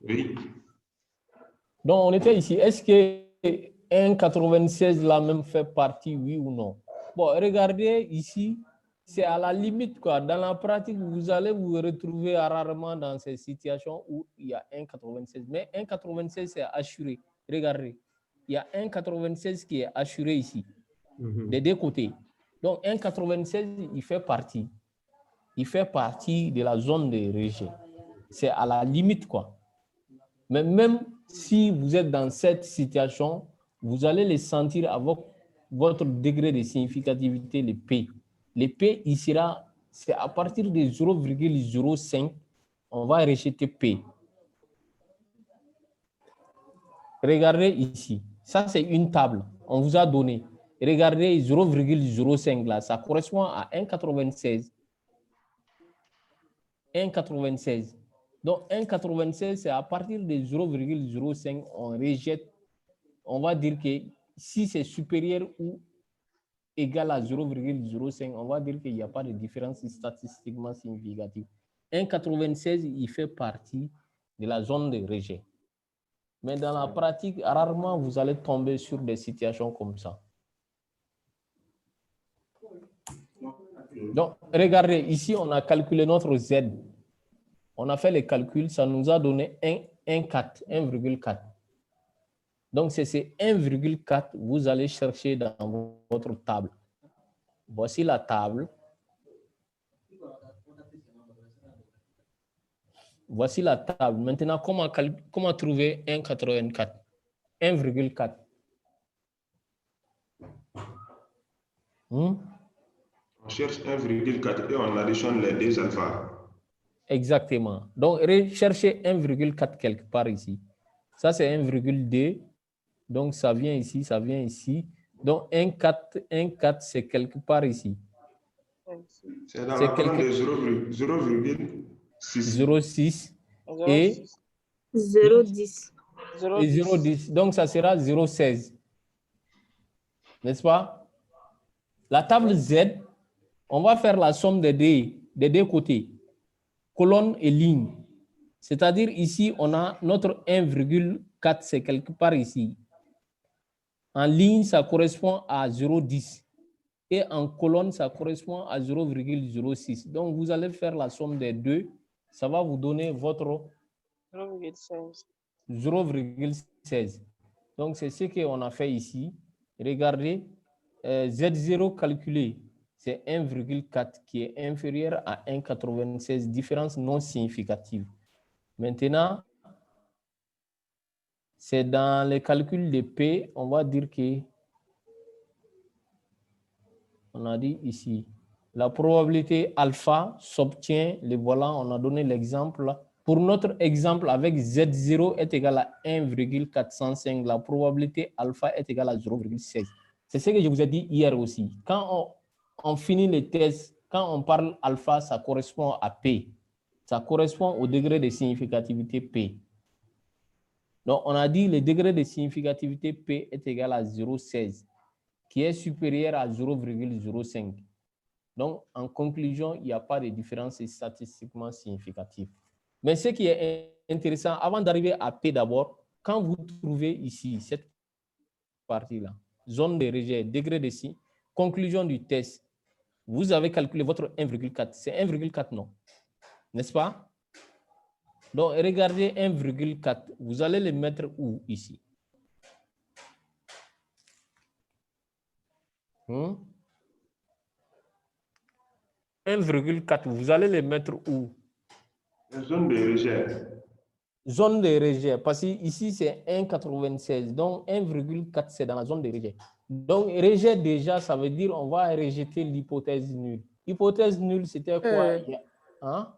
G: Oui.
A: Donc, on était ici. Est-ce que 1,96 là même fait partie, oui ou non? Bon, regardez ici, c'est à la limite, quoi. Dans la pratique, vous allez vous retrouver rarement dans ces situations où il y a 1,96. Mais 1,96, c'est assuré. Regardez, il y a 1,96 qui est assuré ici, des deux côtés. Donc, 1,96, il fait partie. Il fait partie de la zone de rejet. C'est à la limite, quoi. Mais même si vous êtes dans cette situation, vous allez le sentir avec votre degré de significativité, le P. Le P, il sera, c'est à partir de 0,05, on va rejeter P. Regardez ici, ça c'est une table, on vous a donné. Regardez 0,05 là, ça correspond à 1,96. 1,96. Donc 1,96, c'est à partir de 0,05, on rejette. On va dire que si c'est supérieur ou égal à 0,05, on va dire qu'il n'y a pas de différence statistiquement significative. 1,96, il fait partie de la zone de rejet. Mais dans la pratique, rarement vous allez tomber sur des situations comme ça. Donc, regardez, ici, on a calculé notre Z. On a fait les calculs, ça nous a donné 1,4. Donc, c'est ces 1,4 vous allez chercher dans votre table. Voici la table. Voici la table. Maintenant, comment trouver 1,84? 1,4.
G: On cherche 1,4 et on additionne les deux alphas.
A: Exactement. Donc, recherchez 1,4 quelque part ici. Ça, c'est 1,2. Donc, ça vient ici, ça vient ici. Donc, 1,4, c'est quelque part ici.
G: C'est dans la colonne de 0,6.
A: 0,6 et
K: 0,10.
A: et 0,10. Donc, ça sera 0,16. N'est-ce pas? La table Z, on va faire la somme des deux côtés, colonne et ligne. C'est-à-dire ici, on a notre 1,4, c'est quelque part ici. En ligne, ça correspond à 0,10. Et en colonne, ça correspond à 0,06. Donc, vous allez faire la somme des deux. Ça va vous donner votre 0,16. Donc, c'est ce qu'on a fait ici. Regardez, Z0 calculé, c'est 1,4 qui est inférieur à 1,96, différence non significative. Maintenant, c'est dans les calculs de P, on va dire que, on a dit ici, la probabilité alpha s'obtient, le voilà, on a donné l'exemple. Pour notre exemple, avec Z0 est égal à 1,405, la probabilité alpha est égale à 0,16. C'est ce que je vous ai dit hier aussi. Quand on finit les tests, quand on parle alpha, ça correspond à P. Ça correspond au degré de significativité P. Donc, on a dit le degré de significativité P est égal à 0,16, qui est supérieur à 0,05. Donc, en conclusion, il n'y a pas de différence statistiquement significative. Mais ce qui est intéressant, avant d'arriver à P d'abord, quand vous trouvez ici cette partie-là, zone de rejet, degré de significativité, conclusion du test, vous avez calculé votre 1,4. C'est 1,4, non? N'est-ce pas? Donc, regardez 1,4. Vous allez le mettre où ici? 1,4. Vous allez le mettre où?
G: Zone de rejet.
A: Zone de rejet. Parce que ici, c'est 1,96. Donc, 1,4, c'est dans la zone de rejet. Donc, rejet, déjà, ça veut dire on va rejeter l'hypothèse nulle. Hypothèse nulle, c'était quoi? Hein?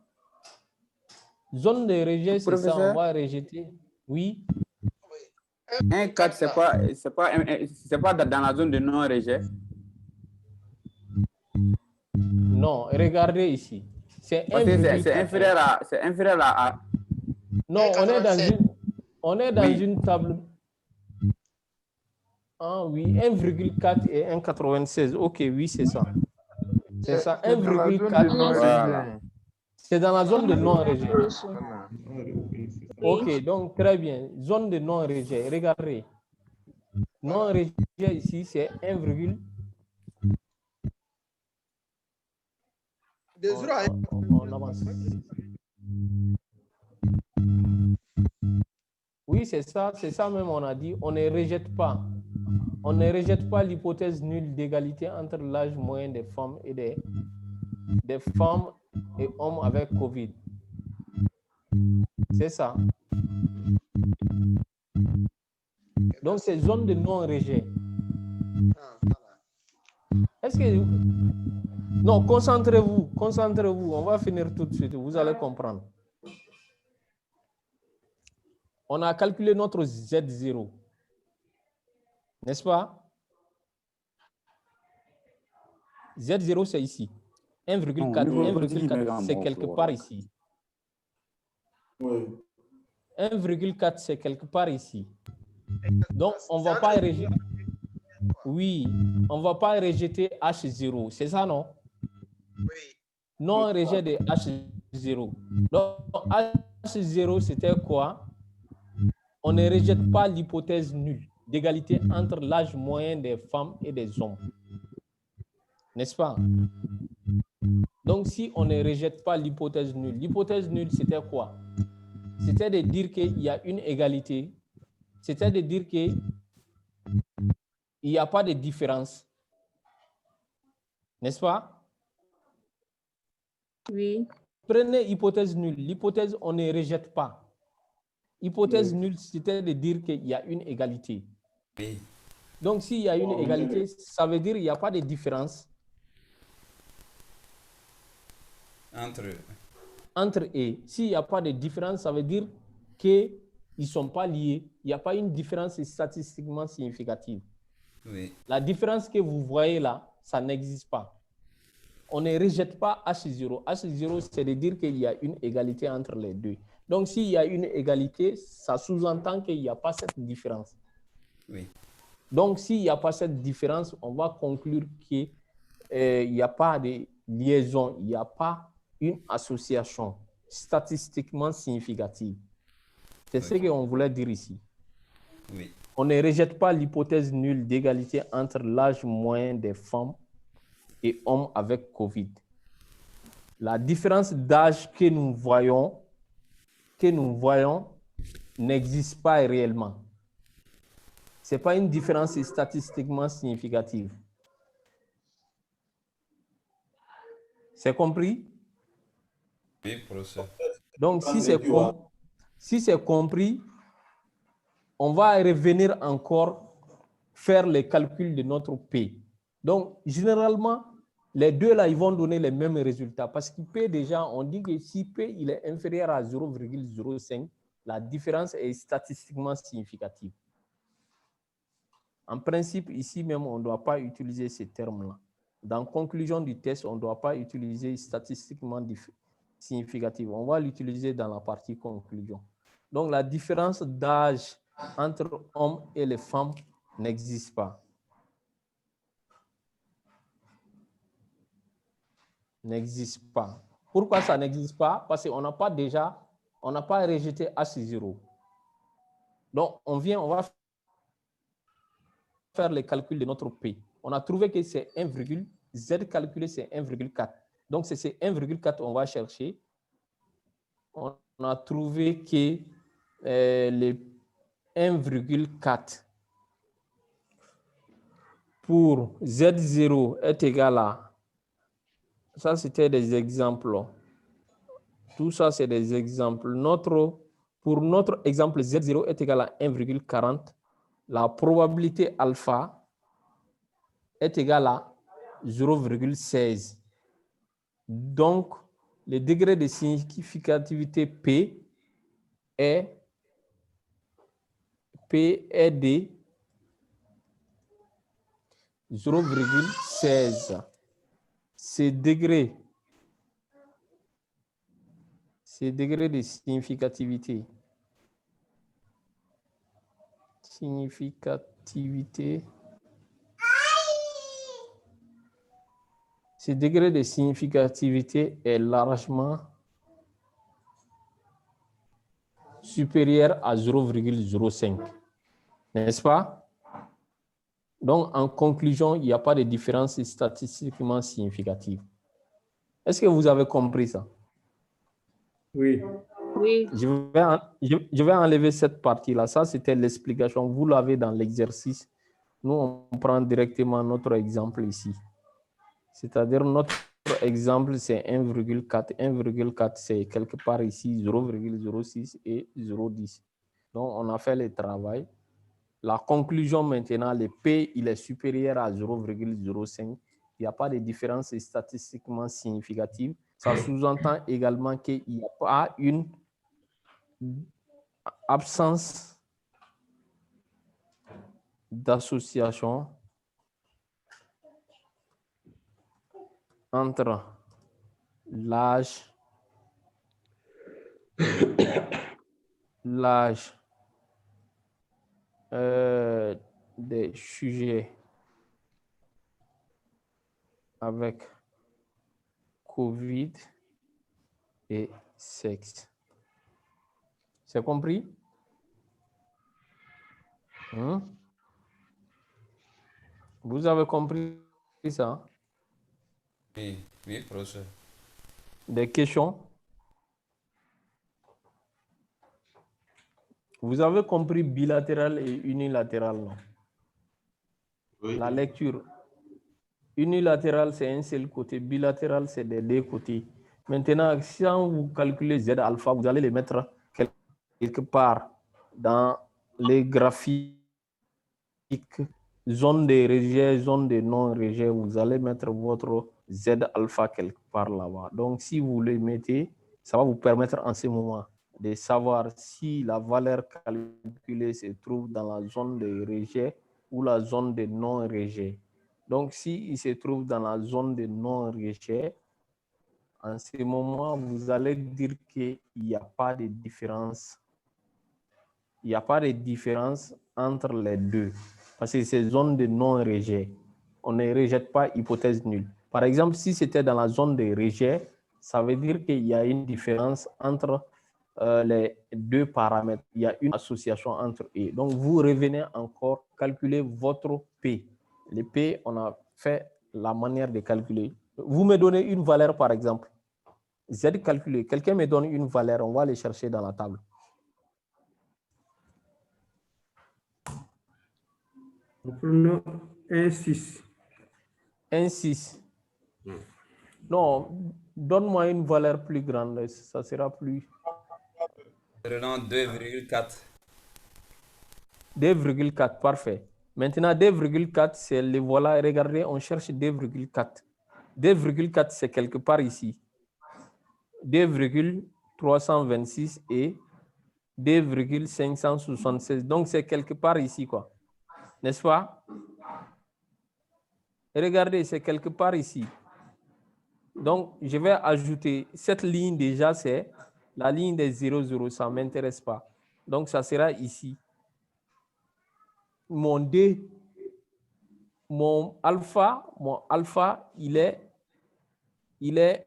A: Zone de rejet, c'est ça, on va rejeter. Oui.
B: 1,4, c'est pas dans la zone de non-rejet?
A: Non, regardez ici. C'est
B: inférieur à...
A: Non, on est dans une table. Ah oui, 1,4 et 1,96. Ok, oui, c'est ça. C'est ça, 1,4. C'est dans la zone de non-rejet. Ok, donc très bien. Zone de non-rejet. Regardez. Non-rejet ici, c'est 1, on avance. Oui, c'est ça même, on a dit. On ne rejette pas. On ne rejette pas l'hypothèse nulle d'égalité entre l'âge moyen des femmes et des femmes et hommes avec Covid. C'est ça. Donc, c'est zone de non-rejet. Est-ce que... Non, concentrez-vous. On va finir tout de suite. Vous allez comprendre. On a calculé notre Z0. N'est-ce pas? Z0, c'est ici. 1,4. 1,4, c'est quelque part ici. 1,4, c'est quelque part ici. Donc, on ne va pas rejeter. Oui, on ne va pas rejeter H0. C'est ça, non?
D: Oui.
A: Non, rejet de H0. Donc, H0, c'était quoi? On ne rejette pas l'hypothèse nulle d'égalité entre l'âge moyen des femmes et des hommes. N'est-ce pas? Donc, si on ne rejette pas l'hypothèse nulle, c'était quoi? C'était de dire qu'il y a une égalité. C'était de dire qu'il n'y a pas de différence. N'est-ce pas?
K: Oui.
A: Prenez hypothèse nulle. L'hypothèse, on ne rejette pas. Hypothèse nulle, c'était de dire qu'il y a une égalité.
J: Oui.
A: Donc, s'il y a une égalité, ça veut dire qu'il n'y a pas de différence entre eux. S'il n'y a pas de différence, ça veut dire que ils ne sont pas liés. Il n'y a pas une différence statistiquement significative.
J: Oui.
A: La différence que vous voyez là, ça n'existe pas. On ne rejette pas H0. H0, c'est de dire qu'il y a une égalité entre les deux. Donc, s'il y a une égalité, ça sous-entend qu'il n'y a pas cette différence.
J: Oui.
A: Donc, s'il n'y a pas cette différence, on va conclure qu'il n'y a pas de liaison, il n'y a pas une association statistiquement significative. C'est ce qu'on voulait dire ici.
J: Oui.
A: On ne rejette pas l'hypothèse nulle d'égalité entre l'âge moyen des femmes et hommes avec COVID. La différence d'âge que nous voyons n'existe pas réellement. Ce n'est pas une différence statistiquement significative. C'est compris?
J: Oui, professeur.
A: Donc, si c'est compris, on va revenir encore faire les calculs de notre P. Donc, généralement, les deux là, ils vont donner les mêmes résultats parce que P, déjà, on dit que si P il est inférieur à 0,05, la différence est statistiquement significative. En principe, ici même, on ne doit pas utiliser ces termes-là. Dans la conclusion du test, on ne doit pas utiliser statistiquement significative. On va l'utiliser dans la partie conclusion. Donc, la différence d'âge entre hommes et les femmes n'existe pas. N'existe pas. Pourquoi ça n'existe pas? Parce qu'on n'a pas rejeté H0. Donc, on va faire les calculs de notre P. On a trouvé que c'est 1, Z calculé c'est 1,4. Donc, c'est 1,4 on va chercher. On a trouvé que les 1,4 pour Z0 est égal à, ça c'était des exemples. Tout ça c'est des exemples. Pour notre exemple, Z0 est égal à 1,40. La probabilité alpha est égale à 0,16. Donc, le degré de significativité P est de 0,16. Ce degré de significativité ce degré de significativité est largement supérieur à 0,05. N'est-ce pas? Donc, en conclusion, il n'y a pas de différence statistiquement significative. Est-ce que vous avez compris ça?
I: Oui.
K: Oui.
A: Je vais enlever cette partie-là. Ça, c'était l'explication. Vous l'avez dans l'exercice. Nous, on prend directement notre exemple ici. C'est-à-dire, notre exemple, c'est 1,4. 1,4, c'est quelque part ici, 0,06 et 0,10. Donc, on a fait le travail. La conclusion maintenant, le P, il est supérieur à 0,05. Il n'y a pas de différence statistiquement significative. Ça sous-entend également qu'il n'y a pas une absence d'association entre l'âge des sujets avec COVID et sexe. C'est compris? Vous avez compris ça?
J: Oui, oui, professeur.
A: Des questions? Vous avez compris bilatéral et unilatéral, non? Oui. La lecture. Unilatéral, c'est un seul côté. Bilatéral, c'est des deux côtés. Maintenant, si vous calculez Z alpha, vous allez les mettre quelque part dans les graphiques, zone de rejet, zone de non-rejet, vous allez mettre votre Z alpha quelque part là-bas. Donc, si vous le mettez, ça va vous permettre en ce moment de savoir si la valeur calculée se trouve dans la zone de rejet ou la zone de non-rejet. Donc, s'il se trouve dans la zone de non-rejet, en ce moment, vous allez dire qu'il n'y a pas de différence. Il n'y a pas de différence entre les deux. Parce que c'est zone de non-rejet. On ne rejette pas hypothèse nulle. Par exemple, si c'était dans la zone de rejet, ça veut dire qu'il y a une différence entre les deux paramètres. Il y a une association entre eux. Donc, vous revenez encore calculer votre P. Le P, on a fait la manière de calculer. Vous me donnez une valeur, par exemple. Z calculé. Quelqu'un me donne une valeur, on va aller chercher dans la table.
I: Prenons 1,6.
A: 1,6. Non, donne-moi une valeur plus grande, ça sera plus.
J: Prenons 2,4.
A: 2,4, parfait. Maintenant, 2,4, c'est le voilà. Regardez, on cherche 2,4. 2,4, c'est quelque part ici. 2,326 et 2,576. Donc, c'est quelque part ici, quoi. N'est-ce pas? Regardez, c'est quelque part ici. Donc, je vais ajouter cette ligne déjà, c'est la ligne des 0,0, ça ne m'intéresse pas. Donc, ça sera ici. Mon D, mon alpha, il est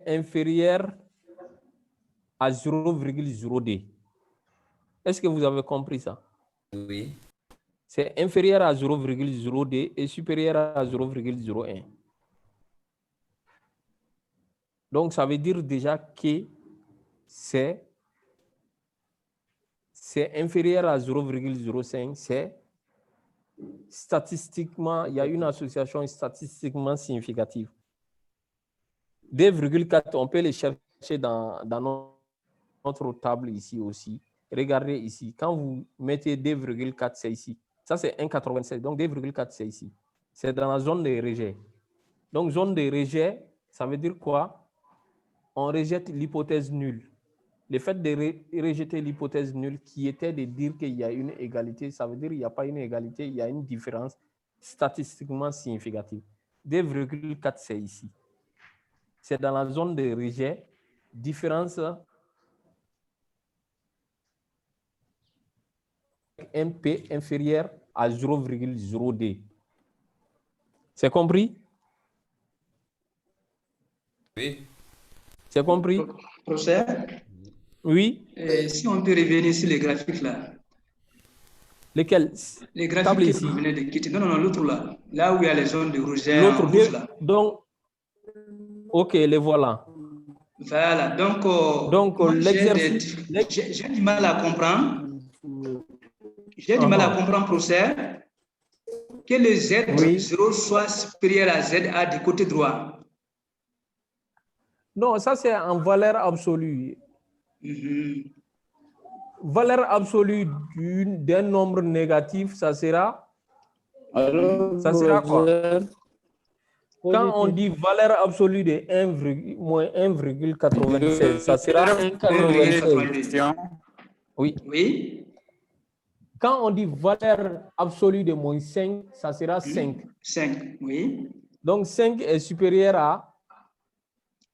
A: inférieur à 0,0D. Est-ce que vous avez compris ça?
J: Oui.
A: C'est inférieur à 0,0D et supérieur à 0,01. Donc, ça veut dire déjà que c'est inférieur à 0,05. C'est statistiquement, il y a une association statistiquement significative. 2,4, on peut les chercher dans notre table ici aussi. Regardez ici. Quand vous mettez 2,4, c'est ici. Ça, c'est 1,87. Donc, 2,4, c'est ici. C'est dans la zone de rejet. Donc, zone de rejet, ça veut dire quoi? On rejette l'hypothèse nulle. Le fait de rejeter l'hypothèse nulle qui était de dire qu'il y a une égalité, ça veut dire qu'il n'y a pas une égalité, il y a une différence statistiquement significative. 2,4, c'est ici. C'est dans la zone de rejet. Différence MP inférieur à 0,0D. C'est compris?
J: Oui.
A: C'est compris?
L: Professeur?
A: Oui.
L: Si on peut revenir sur les graphiques là.
A: Lesquels?
L: Les graphiques que vous venez de quitter. Non, l'autre là. Là où il y a les zones de rejet en rouge là.
A: Donc, ok, les voilà.
L: Voilà. Donc
A: l'exercice.
L: J'ai du mal à comprendre. J'ai du mal à comprendre, professeur, que le Z0 soit supérieur à ZA du côté droit.
A: Non, ça c'est en valeur absolue. Valeur absolue d'un nombre négatif, ça sera quoi? Quand on dit valeur absolue de 1,96, ça sera 1,96. Oui.
L: Oui.
A: Quand on dit valeur absolue de moins 5, ça sera 5.
L: 5, oui.
A: Donc 5 est supérieur à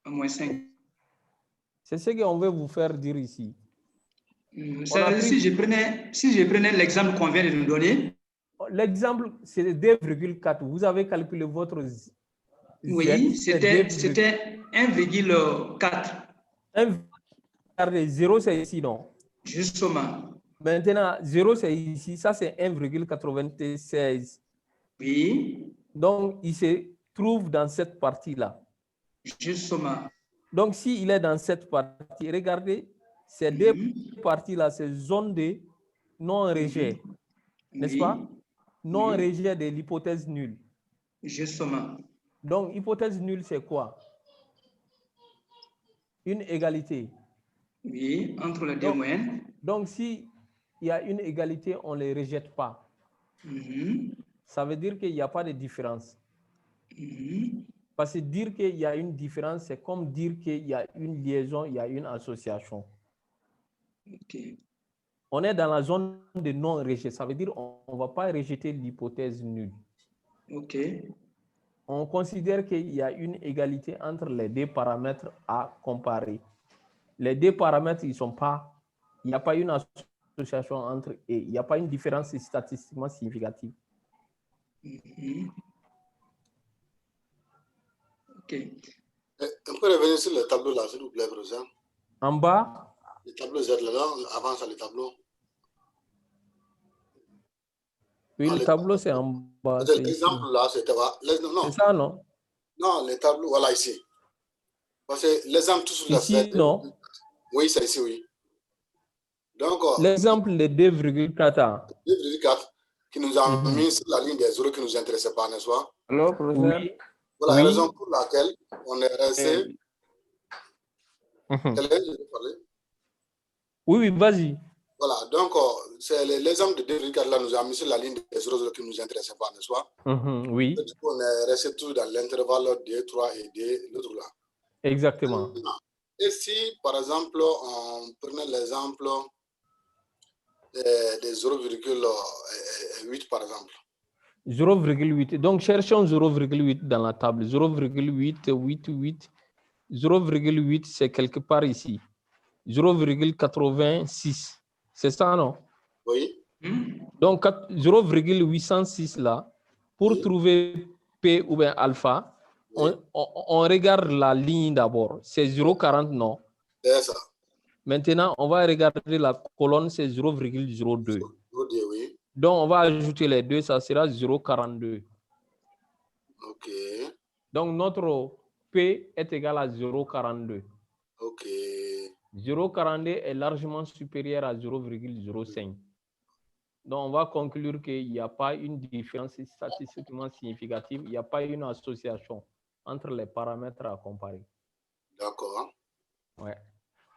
L: moins 5.
A: C'est ce qu'on veut vous faire dire ici.
L: Si je prenais l'exemple qu'on vient de nous donner.
A: L'exemple, c'est 2,4. Vous avez calculé votre Z.
L: Oui, c'était 1,4.
A: 0, c'est ici, non?
L: Justement.
A: Maintenant, 0, c'est ici. Ça, c'est 1,96.
L: Oui.
A: Donc, il se trouve dans cette partie-là.
L: Justement.
A: Donc, s'il est dans cette partie, regardez, ces deux parties-là, c'est zone de non-rejet. N'est-ce pas? Non-rejet de l'hypothèse nulle.
L: Justement.
A: Donc, hypothèse nulle, c'est quoi? Une égalité.
L: Oui, entre les deux moyennes.
A: Donc, s'il y a une égalité, on ne les rejette pas. Ça veut dire qu'il n'y a pas de différence. Parce que dire qu'il y a une différence, c'est comme dire qu'il y a une liaison, il y a une association.
L: OK.
A: On est dans la zone de non-rejet. Ça veut dire qu'on ne va pas rejeter l'hypothèse nulle.
L: OK.
A: On considère qu'il y a une égalité entre les deux paramètres à comparer. Les deux paramètres, il n'y a pas une association entre eux. Il n'y a pas une différence statistiquement significative.
L: OK.
M: On peut revenir sur le tableau là, s'il vous plaît, professeur.
A: En bas.
M: Le tableau Z là, avance à le tableau.
A: Oui, le tableau, c'est en bas.
M: L'exemple là, c'était quoi?
A: C'est ça, non?
M: Non, le tableau, voilà ici. Parce que l'exemple tout sur la
A: ici, non?
M: Oui, c'est ici, oui. Donc,
A: l'exemple de 2,4.
M: 2,4 qui nous a mis sur la ligne des zéros qui ne nous intéressait pas, n'est-ce pas?
E: Alors, professeur?
A: Oui.
M: Voilà la raison pour laquelle on est resté.
A: Oui, vas-y.
M: Voilà, donc c'est l'exemple de 2,4 là nous a mis sur la ligne des zéros qui ne nous intéressait pas, n'est-ce pas?
A: Oui.
M: Du coup, on est resté tout dans l'intervalle D3 et l'autre là.
A: Exactement.
M: Et si, par exemple, on prenait l'exemple des 0,8 par exemple.
A: 0,8. Donc, cherchons 0,8 dans la table. 0,888. 0,8, c'est quelque part ici. 0,86. C'est ça, non?
M: Oui.
A: Donc, 0,806 là, pour trouver P ou bien alpha, on regarde la ligne d'abord. C'est 0,40, non?
M: C'est ça.
A: Maintenant, on va regarder la colonne, c'est 0,02.
M: Oui.
A: Donc, on va ajouter les deux, ça sera 0,42.
M: OK.
A: Donc, notre P est égal à 0,42.
M: OK.
A: 0,42 est largement supérieur à 0,05. Donc, on va conclure qu'il n'y a pas une différence statistiquement significative, il n'y a pas une association entre les paramètres à comparer.
M: D'accord.
A: Ouais.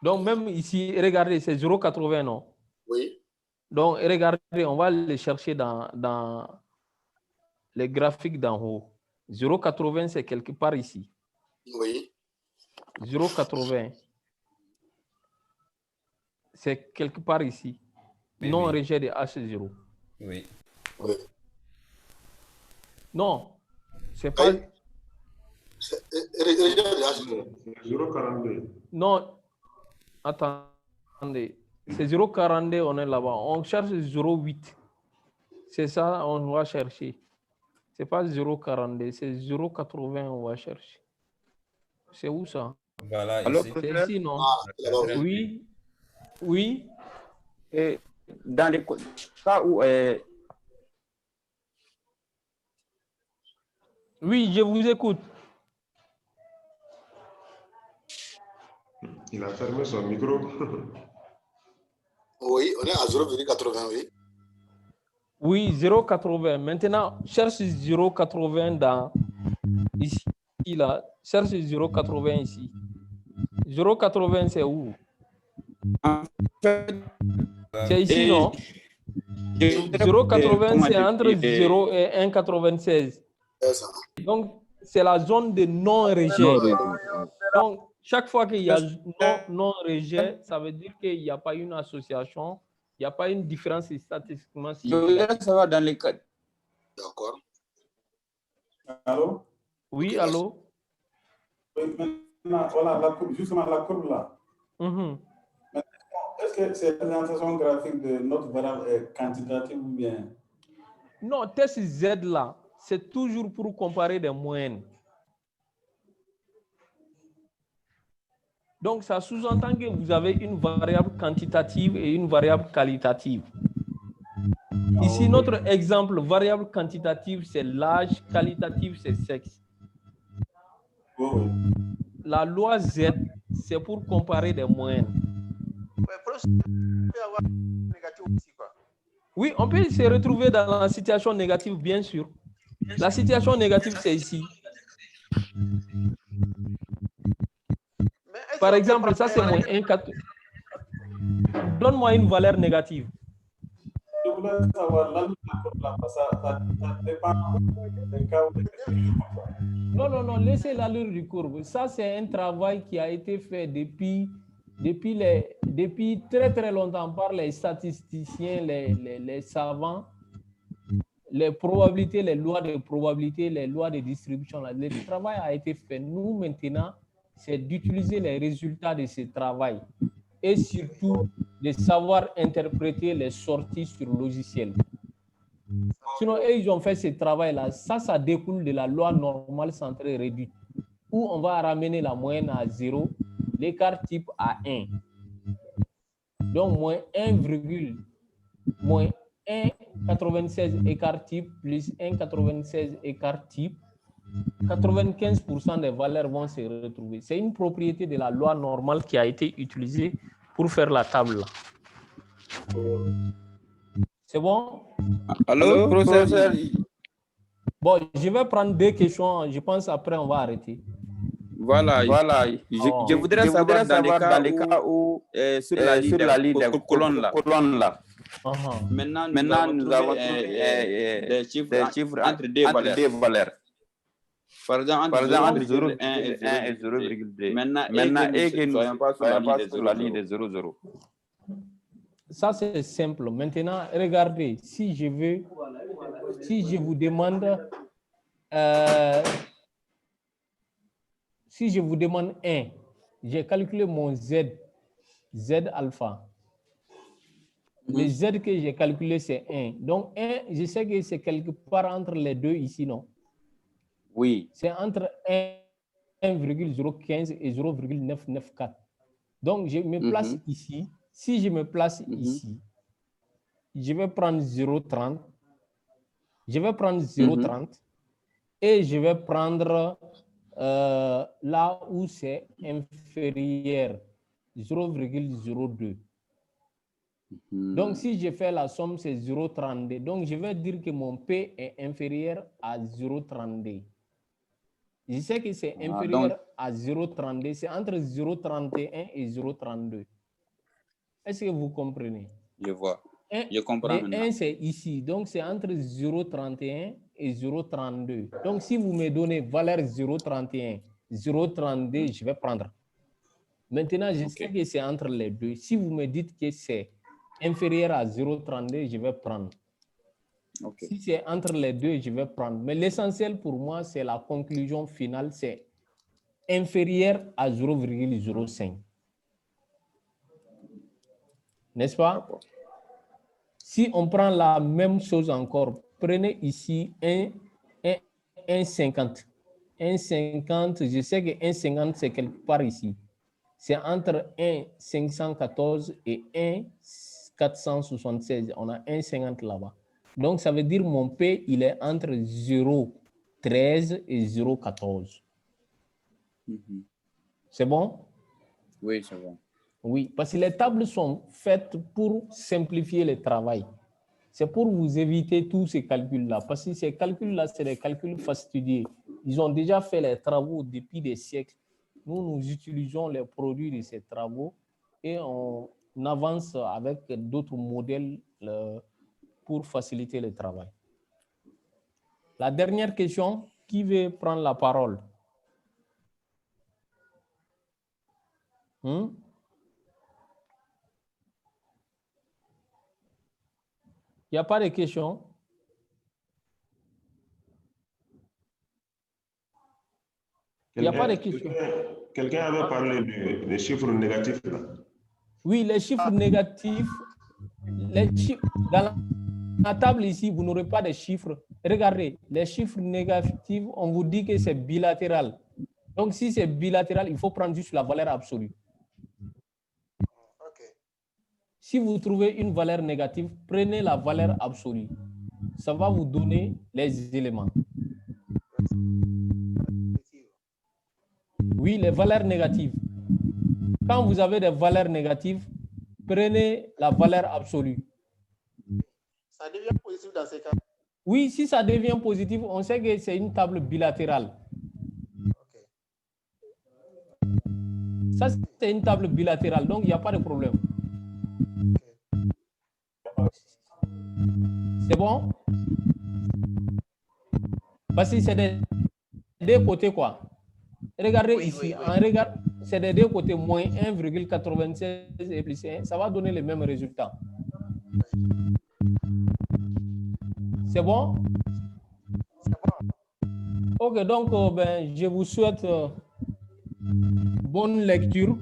A: Donc, même ici, regardez, c'est 0,80, non?
M: Oui.
A: Donc, regardez, on va les chercher dans les graphiques d'en haut. 0,80, c'est quelque part ici.
M: Oui.
A: 0,80. C'est quelque part ici. Non rejet de H0.
J: Oui.
M: Oui.
A: Non, c'est pas.
M: C'est rejet de H0.
G: 0,42.
A: Non, attendez. C'est 0,42, on est là-bas. On cherche 0,8. C'est ça, on va chercher. C'est pas 0,42, c'est 0,80, on va chercher. C'est où ça?
J: Voilà,
E: alors,
J: ici.
A: C'est ici, non? Oui. Oui.
B: Et dans les cas où...
A: Oui, je vous écoute.
G: Il a fermé son micro.
M: Oui, on est à 0,80, oui.
A: Oui, 0,80. Maintenant, cherche 0,80 dans ici, là. Cherche 0,80 ici. 0,80, c'est où? C'est ici, non? 0,80, c'est entre 0 et 1,96. Donc, c'est la zone de non-rejet. Donc, chaque fois qu'il y a non-rejet, ça veut dire qu'il n'y a pas une association, il n'y a pas une différence statistiquement significative.
B: Ça va dans les cas.
M: D'accord.
C: Allô?
A: Oui, allô?
C: Oui, maintenant, voilà, la courbe, justement la courbe là. Est-ce que c'est la présentation graphique de notre variable est quantitative ou bien?
A: Non, test Z là, c'est toujours pour comparer des moyennes. Donc, ça sous-entend que vous avez une variable quantitative et une variable qualitative. Ici, notre exemple, variable quantitative, c'est l'âge, qualitative, c'est sexe. La loi Z, c'est pour comparer des moyennes. Oui, on peut se retrouver dans la situation négative, bien sûr. La situation négative, c'est ici. Par exemple, ça, c'est moins 1,4. Donne-moi une valeur négative.
C: Je voulais savoir, là, ça dépend des cas où...
A: Non, laissez l'allure du courbe. Ça, c'est un travail qui a été fait depuis depuis très très longtemps par les statisticiens, les savants, les probabilités, les lois de probabilité, les lois de distribution, le travail a été fait. Nous, maintenant, c'est d'utiliser les résultats de ce travail et surtout de savoir interpréter les sorties sur le logiciel. Sinon, eux, ils ont fait ce travail-là. Ça découle de la loi normale centrée réduite, où on va ramener la moyenne à 0, l'écart type à 1. Donc, moins 1,96 écart type plus 1,96 écart type, 95% des valeurs vont se retrouver. C'est une propriété de la loi normale qui a été utilisée pour faire la table. C'est bon?
B: Allô, professeur?
A: Bon, je vais prendre 2 questions. Je pense après, on va arrêter.
B: Voilà. Je voudrais savoir dans les cas où sur la ligne de colonne là. Maintenant, nous avons des chiffres entre deux valeurs. Par exemple, entre 0,1 et 0,2. Maintenant, et que nous ne soyons pas sur la ligne de 0,0.
A: Ça, c'est simple. Maintenant, regardez, si je vous demande 1, j'ai calculé mon Z alpha. Le Z que j'ai calculé, c'est 1. Donc, 1, je sais que c'est quelque part entre les deux ici, non?
B: Oui.
A: C'est entre 1,015 et 0,994. Donc, je me place ici. Si je me place ici, je vais prendre 0,30. Je vais prendre 0,30 et je vais prendre là où c'est inférieur, 0,02. Donc, si je fais la somme, c'est 0,32. Donc, je vais dire que mon P est inférieur à 0,32. Je sais que c'est inférieur à 0,32. C'est entre 0,31 et 0,32. Est-ce que vous comprenez?
B: Je vois. Je comprends maintenant.
A: 1, c'est ici. Donc, c'est entre 0,31 et 0,32. Donc, si vous me donnez valeur 0,31, 0,32, je vais prendre. Maintenant, je sais que c'est entre les deux. Si vous me dites que c'est inférieur à 0,32, je vais prendre. Si c'est entre les deux, je vais prendre. Mais l'essentiel pour moi, c'est la conclusion finale, c'est inférieur à 0,05. N'est-ce pas? Si on prend la même chose encore, prenez ici 1,50. 1,50, je sais que 1,50, c'est quelque part ici. C'est entre 1,514 et 1,476. On a 1,50 là-bas. Donc, ça veut dire mon P, il est entre 0,13 et 0,14. C'est bon?
B: Oui, c'est bon.
A: Oui, parce que les tables sont faites pour simplifier le travail. C'est pour vous éviter tous ces calculs-là. Parce que ces calculs-là, c'est des calculs fastidieux. Ils ont déjà fait les travaux depuis des siècles. Nous utilisons les produits de ces travaux et on avance avec d'autres modèles pour faciliter le travail. La dernière question, qui veut prendre la parole? Il n'y a pas de questions? Il n'y a pas de questions.
G: Quelqu'un avait parlé des chiffres négatifs là.
A: Oui, les chiffres négatifs. Dans la table ici, vous n'aurez pas de chiffres. Regardez, les chiffres négatifs, on vous dit que c'est bilatéral. Donc, si c'est bilatéral, il faut prendre juste la valeur absolue. Si vous trouvez une valeur négative, prenez la valeur absolue. Ça va vous donner les éléments. Oui, les valeurs négatives. Quand vous avez des valeurs négatives, prenez la valeur absolue.
D: Ça devient positif dans ces cas.
A: Oui, si ça devient positif, on sait que c'est une table bilatérale. Ça, c'est une table bilatérale, donc il n'y a pas de problème. C'est bon? Parce que c'est des deux côtés, quoi. Regardez ici. c'est des deux côtés, moins 1,96 et plus 1, ça va donner les mêmes résultats. C'est bon? Ok, donc ben, je vous souhaite bonne lecture.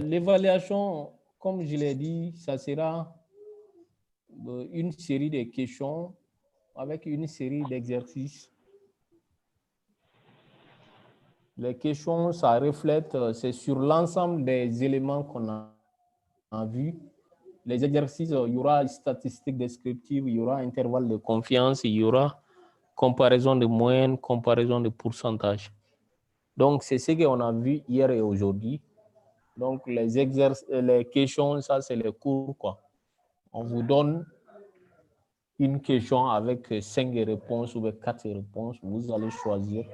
A: L'évaluation, comme je l'ai dit, ça sera une série de questions avec une série d'exercices. Les questions, ça reflète, c'est sur l'ensemble des éléments qu'on a vus. Les exercices, il y aura statistiques descriptives, il y aura intervalle de confiance, il y aura comparaison de moyenne, comparaison de pourcentage. Donc, c'est ce qu'on a vu hier et aujourd'hui. Donc, les questions, ça, c'est les cours, quoi. On vous donne une question avec 5 réponses ou 4 réponses. Vous allez choisir.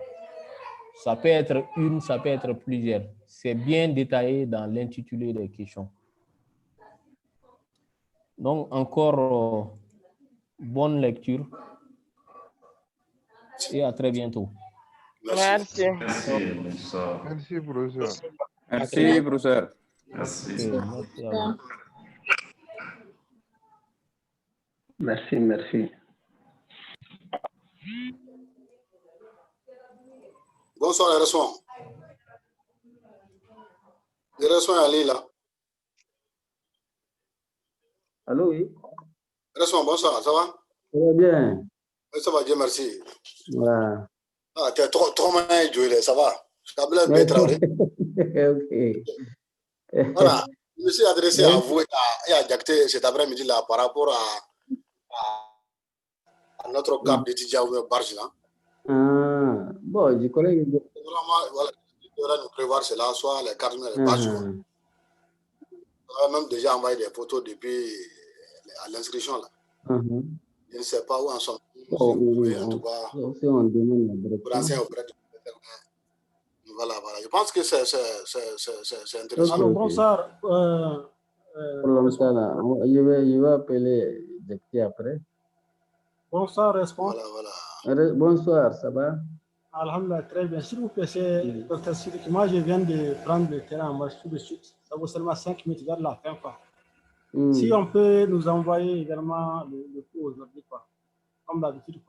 A: Ça peut être une, ça peut être plusieurs. C'est bien détaillé dans l'intitulé des questions. Donc, encore bonne lecture et à très bientôt.
K: Merci.
E: Merci, professeur.
B: Merci, professeur.
A: Merci à vous.
I: Merci, merci.
M: Bonsoir, les reçois. Les reçois, Ali, là.
I: Allô, oui.
M: Reçois, bonsoir, ça va?
I: Ça va bien.
M: Oui, ça va, Dieu merci.
I: Voilà.
M: Ah, t'es trop mal joué, ça va? Je t'appelle bien Traoré.
I: Ok.
M: Voilà. Je me suis adressé à vous et à Diakité cet après-midi là par rapport à notre cadre d'étudiants au Barge là.
I: Ah, bon, je connais.
M: Vraiment, voilà, je devrais nous prévoir cela, soit les cartes, les Barges. On a même déjà envoyé des photos depuis à l'inscription là. Je ne sais pas où en sont.
I: Oui,
M: en tout cas,
I: si on demande la direction.
M: Voilà. Je pense que c'est intéressant.
I: Alors,
N: bonsoir.
I: Je vais appeler Jackie après.
N: Bonsoir, responsable.
M: Voilà.
I: Bonsoir, ça va?
N: Alhamdulillah, très bien. S'il vous plaît, c'est Dr. Sidik. Moi, je viens de prendre le terrain en marche tout de suite. Ça vaut seulement 5 minutes vers la fin. Si on peut nous envoyer également le cours aujourd'hui, comme d'habitude.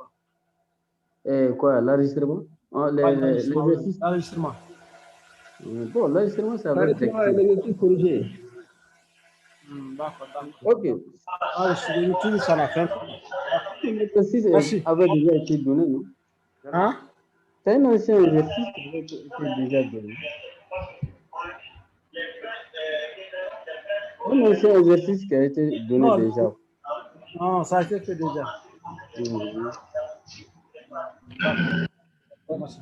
I: Quoi, l'enregistrement?
N: L'enregistrement.
I: Bon, l'enregistrement, c'est avec
N: l'exercice corrigé. D'accord.
I: Ok.
N: Je l'utilise à la fin.
I: L'exercice avait déjà été donné, non?
N: Hein?
I: C'est un ancien exercice qui avait été déjà donné. Un ancien exercice qui a été donné déjà.
N: Non, ça a été fait déjà.
I: Merci.